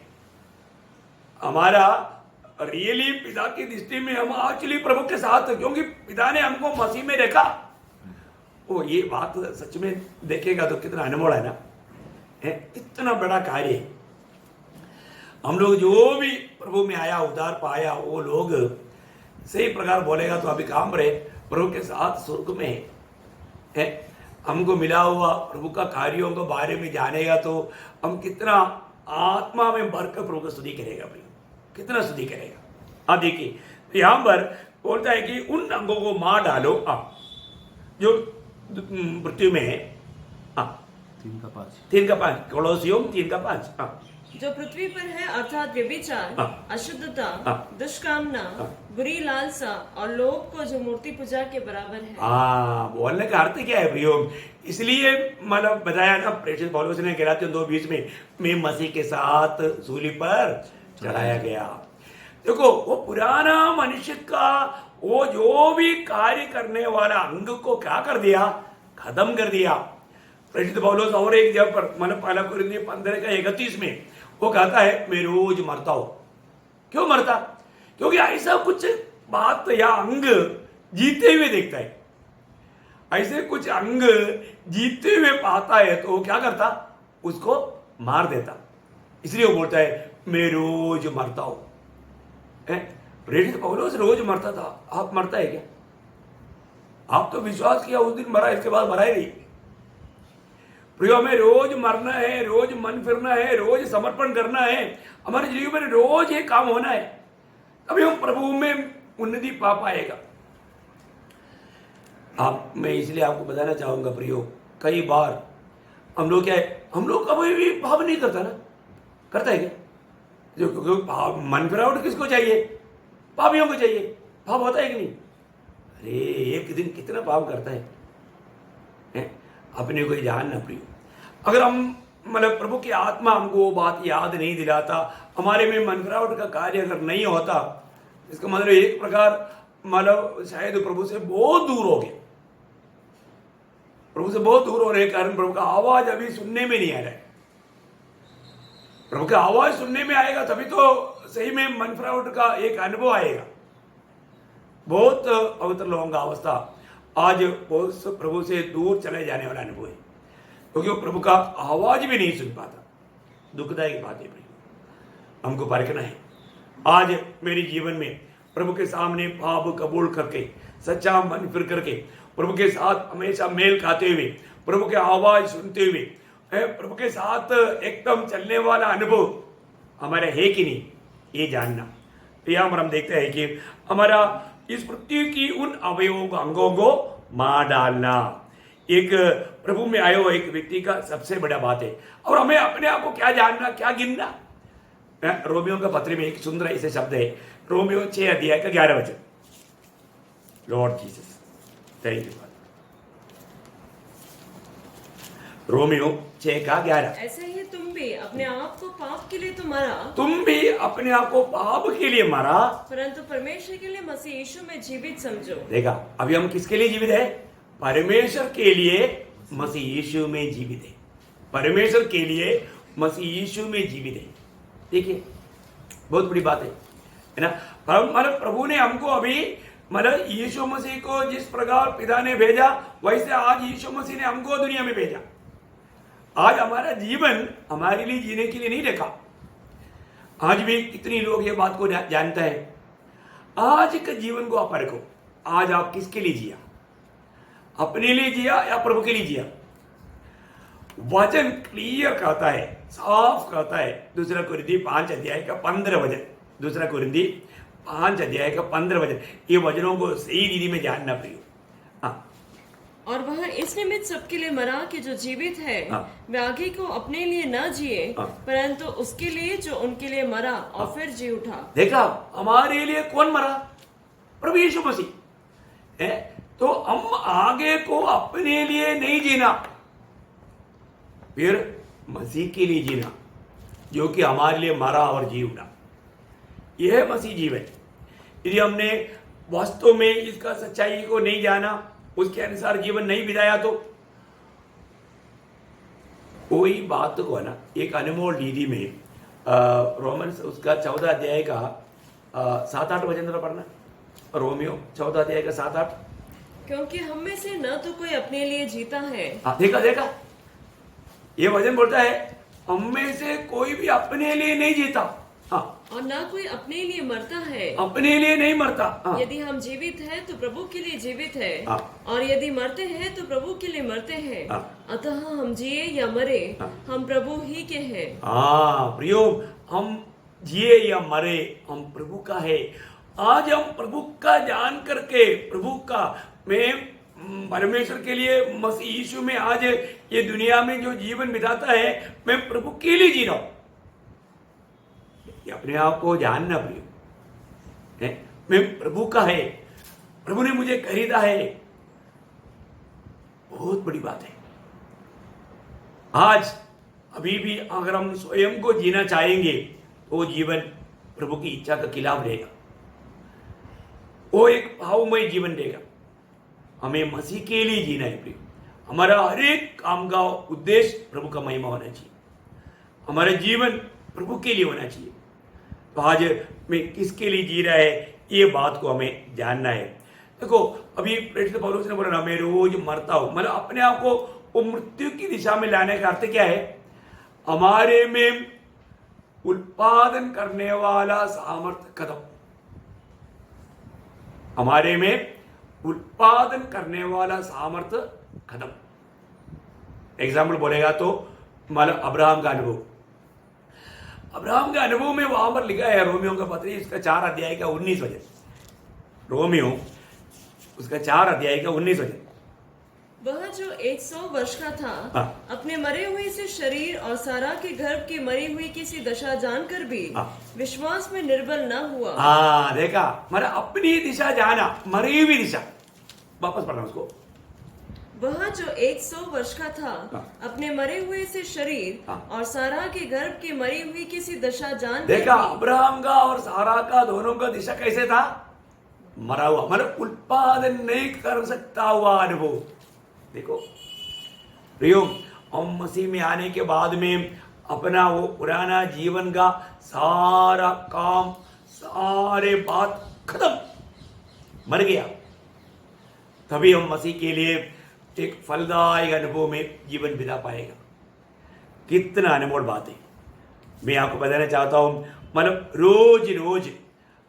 हमारा रियली पिता की दृष्टि में हम एक्चुअली प्रभु के साथ, क्योंकि पिता ने हमको मसीह में रखा। वो ये बात सच में देखेगा तो कितना अनमोल है ना, है? इतना बड़ा कार्य है। हम लोग जो भी प्रभु में आया, उद्धार पाया, वो लोग सही प्रकार बोलेगा तो अभी काम रहे प्रभु के साथ स्वर्ग में है। हमको मिला हुआ प्रभु का कार्यों के बारे में जानेगा तो हम कितना आत्मा में भरकर प्रभु की स्तुति करेगा भाई, कितना स्तुति करेगा। देखिए यहाँ पर बोलता है कि उन अंगों को मार डालो जो मृत्यु में है। 3:5 कोलोसियों 3:5। जो पृथ्वी पर है, अर्थात व्यभिचार, अशुद्धता, दुष्कामना, बुरी लालसा और लोभ को, जो मूर्ति पूजा के बराबर है। बोलने का अर्थ क्या है प्रियो? इसलिए मतलब बताया ना, प्रेषित पौलुस ने गलातियों 2:20 में, मैं मसीह के साथ सूली पर चढ़ाया गया। देखो, वो पुराना मनुष्य का वो जो भी कार्य करने वाला अंग को क्या कर दिया? खत्म कर दिया। प्रेषित पौलुस और एक जगह पर, मतलब 1 कुरिन्थियों 15:31 में वो कहता है मैं रोज मरता हूं। क्यों मरता? क्योंकि ऐसा कुछ बात या अंग जीते हुए देखता है, ऐसे कुछ अंग जीते हुए पाता है तो वो क्या करता? उसको मार देता। इसलिए वो बोलता है मैं रोज मरता हूं। प्रेरित पौलुस रोज मरता था, आप मरता है क्या? आप तो विश्वास किया उस दिन मरा, इसके बाद मरा ही नहीं। प्रियो, हमें रोज मरना है, रोज मन फिरना है, रोज समर्पण करना है, हमारे जीवन में रोज ये काम होना है, तभी हम प्रभु में उन्नति पा पाएगा। मैं इसलिए आपको बताना चाहूंगा प्रियो, कई बार हम लोग क्या है, हम लोग कभी भी पाप नहीं करता ना, करता है क्या? जो मन फिरावट किसको चाहिए? पापियों को चाहिए। पाप होता है कि नहीं? अरे एक दिन कितना पाप करता है? अपने को जानना प्रियो। अगर हम मतलब प्रभु की आत्मा हमको वो बात याद नहीं दिलाता, हमारे में मन फिरावट का कार्य अगर नहीं होता, इसका मतलब एक प्रकार मतलब शायद प्रभु से बहुत दूर हो गए। प्रभु से बहुत दूर होने के कारण प्रभु का आवाज अभी सुनने में नहीं आ रहा है। प्रभु का आवाज सुनने में आएगा तभी तो सही में मन फिरावट का एक अनुभव आएगा। बहुत पवित्र लोगों का अवस्था आज बहुत प्रभु से दूर चले जाने वाला अनुभव है, क्योंकि वो प्रभु का आवाज भी नहीं सुन पाता। दुखदायक बात है प्रभु, हमको परखना है। आज मेरे जीवन में प्रभु के सामने पाप कबूल करके, सच्चा मन फिर करके, प्रभु के साथ हमेशा मेल खाते हुए, प्रभु के आवाज सुनते हुए, प्रभु के साथ एकदम चलने वाला अनुभव हमारा है कि नहीं, ये जानना। यहाँ पर हम देखते हैं कि हमारा इस पृथ्वी की उन अवयवों को, अंगों को मार डालना एक प्रभु में आए हुए एक व्यक्ति का सबसे बड़ा बात है। और हमें अपने आप को क्या जानना, क्या गिनना। रोमियो का पत्र में एक सुंदर ऐसे शब्द है, रोमियो 6 अध्याय का 11 वचन। Lord Jesus, thank you. Romeo 6 का 11। ऐसे ही तुम भी अपने आप को पाप के लिए तो मरा, तुम भी अपने आप को पाप के लिए मरा, परंतु परमेश्वर के लिए मसीह यीशु में जीवित समझो। देखा, अभी हम किसके लिए जीवित है? परमेश्वर के लिए मसीह यीशु में जीवित है। परमेश्वर के लिए मसीह यीशु में जीवित है। देखिए बहुत बड़ी बात है ना। मतलब प्रभु ने हमको अभी मतलब यीशु मसीह को जिस प्रकार पिता ने भेजा, वैसे आज यीशु मसीह ने हमको दुनिया में भेजा। आज हमारा जीवन हमारे लिए जीने के लिए नहीं रखा। आज भी कितनी लोग ये बात को जानता है। आज के जीवन को आप परखो, आज आप किसके लिए जिया? अपने लिए जिया या प्रभु के लिए जिया? वचन क्लियर कहता है, साफ कहता है, दूसरा कुरिन्थी 5 अध्याय का 15 वचन, दूसरा कुरिन्थी 5 अध्याय का 15 वचन। ये वचनों को सही रीति में जानना प्रियो। और वह इस निमित्त सबके लिए मरा कि जो जीवित है वे आगे को अपने लिए न जिए, परंतु उसके लिए जो उनके लिए मरा और फिर जी उठा। देखा, हमारे लिए कौन मरा? प्रभु यीशु मसीह है। तो हम आगे को अपने लिए नहीं जीना, फिर मसीह के लिए जीना, जो कि हमारे लिए मरा और जी उठा। यह है मसीह जीवन। यदि हमने वास्तव में इसका सच्चाई को नहीं जाना, उसके अनुसार जीवन नहीं बिताया, तो कोई बात को है ना, एक अनमोल रीति में रोमन्स उसका 14 अध्याय का 7-8 वचन पढ़ना। रोमियो 14 अध्याय का 7-8। क्योंकि हम में से न तो कोई अपने लिए जीता है। देखा, ये वचन बोलता है हम में से कोई भी अपने लिए नहीं जीता। और ना कोई अपने लिए मरता है। अपने लिए नहीं मरता। यदि हम जीवित हैं तो प्रभु के लिए जीवित है, और यदि मरते हैं तो प्रभु के लिए मरते हैं। अतः हम जिए या मरे हम प्रभु ही के हैं। प्रियो, हम जिए या मरे हम प्रभु का है। आज हम प्रभु का जान करके, प्रभु का मैं परमेश्वर के लिए मसीह यीशु में आज ये दुनिया में जो जीवन बिताता है, मैं प्रभु के लिए जी रहा हूं। अपने आप को जानना प्रिय है, मैं प्रभु का है, प्रभु ने मुझे खरीदा है। बहुत बड़ी बात है। आज अभी भी अगर हम स्वयं को जीना चाहेंगे तो वो जीवन प्रभु की इच्छा के खिलाफ रहेगा, वो एक भावमय जीवन रहेगा। हमें मसीह के लिए जीना है प्रिय। हमारा हर एक काम का उद्देश्य प्रभु का महिमा होना चाहिए। हमारा जीवन प्रभु के लिए होना चाहिए। तो आज मैं किसके लिए जी रहा है, ये बात को हमें जानना है। देखो अभी प्रेरित पौलुस ने बोला ना, मैं रोज मरता हूं, मतलब अपने आप को वो मृत्यु की दिशा में लाने का अर्थ क्या है, हमारे में उत्पादन करने वाला सामर्थ्य खत्म, हमारे में उत्पादन करने वाला सामर्थ्य खत्म। एग्जाम्पल बोलेगा तो मतलब अब्राहम का अनुभव, अब्राहम के अनुभव में वहां पर लिखा है रोमियो का पत्री इसका 4 अध्याय का 19 वचन, रोमियो उसका 4 अध्याय का 19 वचन। वह जो 100 वर्ष का था, हाँ। अपने मरे हुए से शरीर और सारा के गर्भ की मरी हुई किसी दशा जानकर भी हाँ। विश्वास में निर्बल न हुआ। हाँ देखा, मतलब अपनी दिशा जाना, मरी हुई दिशा, वापस पढ़ना उसको। वह जो 100 वर्ष का था, हाँ। अपने मरे हुए से शरीर हाँ। और सारा के गर्भ की मरी हुई किसी दशा जान देखा अब्राहम का और सारा का दोनों का दिशा कैसे था, मरा हुआ, मतलब उत्पादन नहीं कर सकता हुआ अनुभव। देखो प्रियो, हम मसीह में आने के बाद में अपना वो पुराना जीवन का सारा काम, सारे बात खत्म, मर गया, तभी हम मसीह के लिए एक फलदायक अनुभव में जीवन बिता पाएगा। कितना अनमोल बात है, मैं आपको बताना चाहता हूं, मतलब रोज रोज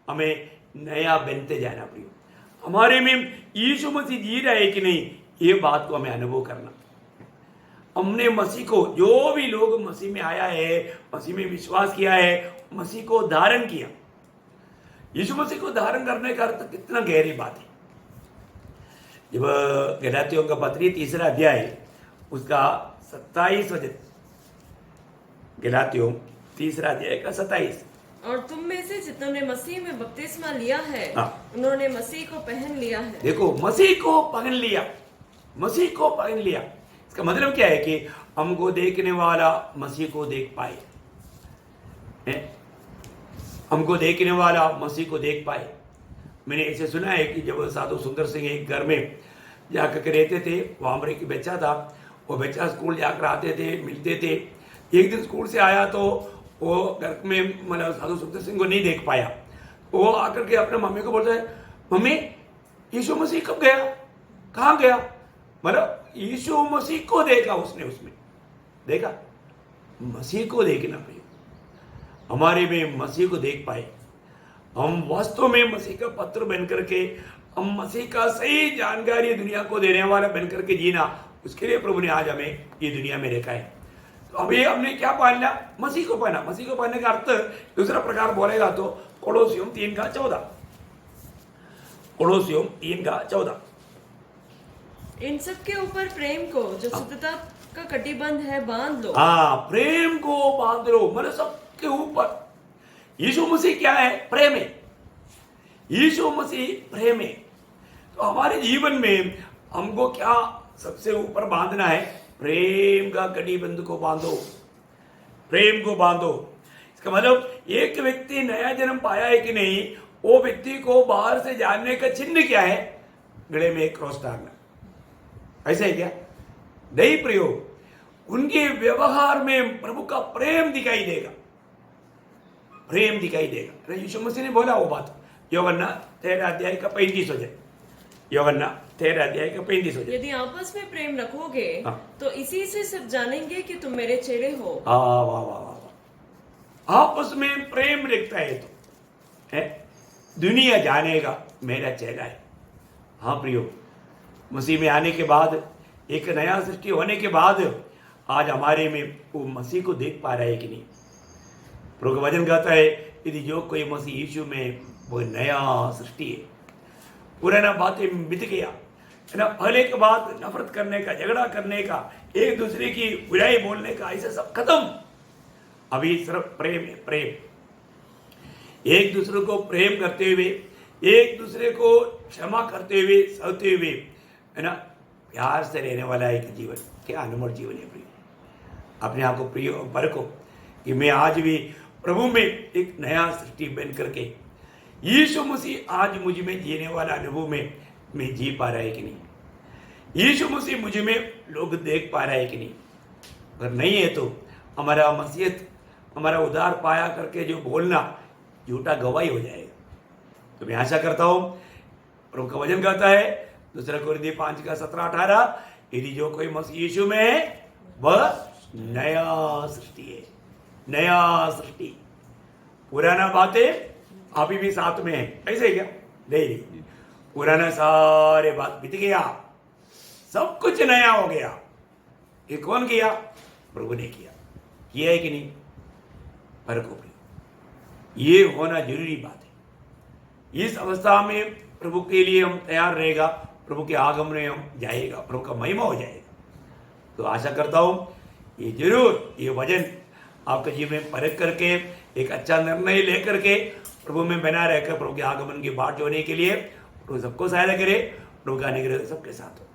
हमें नया बनते जाना प्रियो। हमारे में यीशु मसीह जी रहा है कि नहीं, ये बात को हमें अनुभव करना। हमने मसीह को, जो भी लोग मसीह में आया है, मसीह में विश्वास किया है, मसीह को धारण किया। यीशु मसीह को धारण करने का अर्थ कितना गहरी बात है। जब गलातियों का पत्री 3 अध्याय उसका 27 वचन, गलातियों 3 अध्याय का 27, और तुम में से जितनों ने मसीह में बपतिस्मा लिया है, हाँ। उन्होंने मसीह को पहन लिया है। देखो मसीह को पहन लिया, मसीह को पहन लिया, इसका मतलब क्या है कि हमको देखने वाला मसीह को देख पाए, हमको देखने वाला मसीह को देख पाए। मैंने ऐसे सुना है कि जब साधु सुंदर सिंह एक घर में जाकर रहते थे, वहां पर एक बच्चा था, वो बच्चा स्कूल जाकर आते थे, मिलते थे। एक दिन स्कूल से आया तो वो घर में मतलब साधु सुंदर सिंह को नहीं देख पाया। वो आकर के अपने मम्मी को बोलता है, मम्मी यीशु मसीह कब गया, कहाँ गया, मतलब यीशु मसीह को देखा उसने, उसमें देखा, मसीह को देखना प्रिय, हमारे में मसीह को देख पाए, हम वास्तव में मसीह का पत्र बन करके, हम मसीह का सही जानकारी दुनिया को देने वाला बन करके जीना, उसके लिए प्रभु ने आज हमें ये दुनिया में रखा है। तो अभी हमने क्या पहना, मसीह को पहना। मसीह को पहनने का अर्थ दूसरा प्रकार बोलेगा तो कोलोसियों 3 का 14, कोलोसियों 3 का 14, इन सब के ऊपर प्रेम को जो शुद्धता का कटिबंध है बांध लो। हाँ, प्रेम को बांध लो, मतलब सबके ऊपर। यीशु मसीह क्या है, प्रेम है। यीशु मसीह प्रेम है। तो हमारे जीवन में हमको क्या सबसे ऊपर बांधना है, प्रेम का कटिबंध को बांधो, प्रेम को बांधो। इसका मतलब एक व्यक्ति नया जन्म पाया है कि नहीं, वो व्यक्ति को बाहर से जानने का चिन्ह क्या है, गले में एक क्रॉस डालना, ऐसा है क्या, नहीं प्रयोग। उनके व्यवहार में प्रभु का प्रेम दिखाई देगा, प्रेम दिखाई देगा। यीशु मसीह ने बोला वो बात, यूहन्ना 13 अध्याय का 35 वचन, यूहन्ना 13 अध्याय का 35 वचन। यदि आपस में प्रेम रखोगे हाँ। तो इसी से सब जानेंगे कि तुम मेरे चेले हो। वाह वाह वाह वाह, आपस में प्रेम रखता है तो है, दुनिया जानेगा मेरा चेला है। हाँ प्रियो, मसीह में आने के बाद, एक नया सृष्टि होने के बाद आज हमारे में वो मसीह को देख पा रहा है कि नहीं। प्रभु का वचन कहता है, यदि जो कोई मसीह यीशु में, वो नया सृष्टि है, पुराना बातें बीत गया है ना, पहले के बाद नफरत करने का, झगड़ा करने का, एक दूसरे की बुराई बोलने का, ऐसा सब खत्म। अभी सिर्फ प्रेम है, प्रेम, एक दूसरे को प्रेम करते हुए, एक दूसरे को क्षमा करते हुए, सहते हुए, है ना, प्यार से रहने वाला एक जीवन, क्या अनमोल जीवन है प्रिय। अपने आप को प्रिय परखो कि मैं आज भी प्रभु में एक नया सृष्टि बन करके, यीशु मसीह आज मुझ में जीने वाला अनुभव में मैं जी पा रहा है कि नहीं, यीशु मसीह मुझ में लोग देख पा रहा है कि नहीं। अगर नहीं है तो हमारा मसीहत हमारा उधार पाया करके जो बोलना झूठा गवाही हो जाएगा। तो मैं आशा करता हूँ, प्रभु का वचन कहता है 2 कोरिन्थियों 5:17-18, यदि जो कोई मसीह यीशु में है वह नया सृष्टि है, नया सृष्टि। पुराना बातें अभी भी साथ में है, ऐसे ही क्या? नहीं, पुराना सारे बात बीत गया, सब कुछ नया हो गया। ये कौन किया? प्रभु ने किया है कि नहीं? फर्क हो गया। ये होना जरूरी बात है। इस अवस्था में प्रभु के लिए हम तैयार रहेगा, प्रभु के आगमन में हम जाएगा, प्रभु का महिमा हो जाएगा। तो आशा करता हूँ ये जरूर ये वचन आपके जीवन में परख करके एक अच्छा निर्णय लेकर के प्रभु में बना रहकर प्रभु के आगमन की बाट जोड़ने के लिए प्रभु सबको सहायता करे। प्रभु का अनुग्रह सबके साथ हो।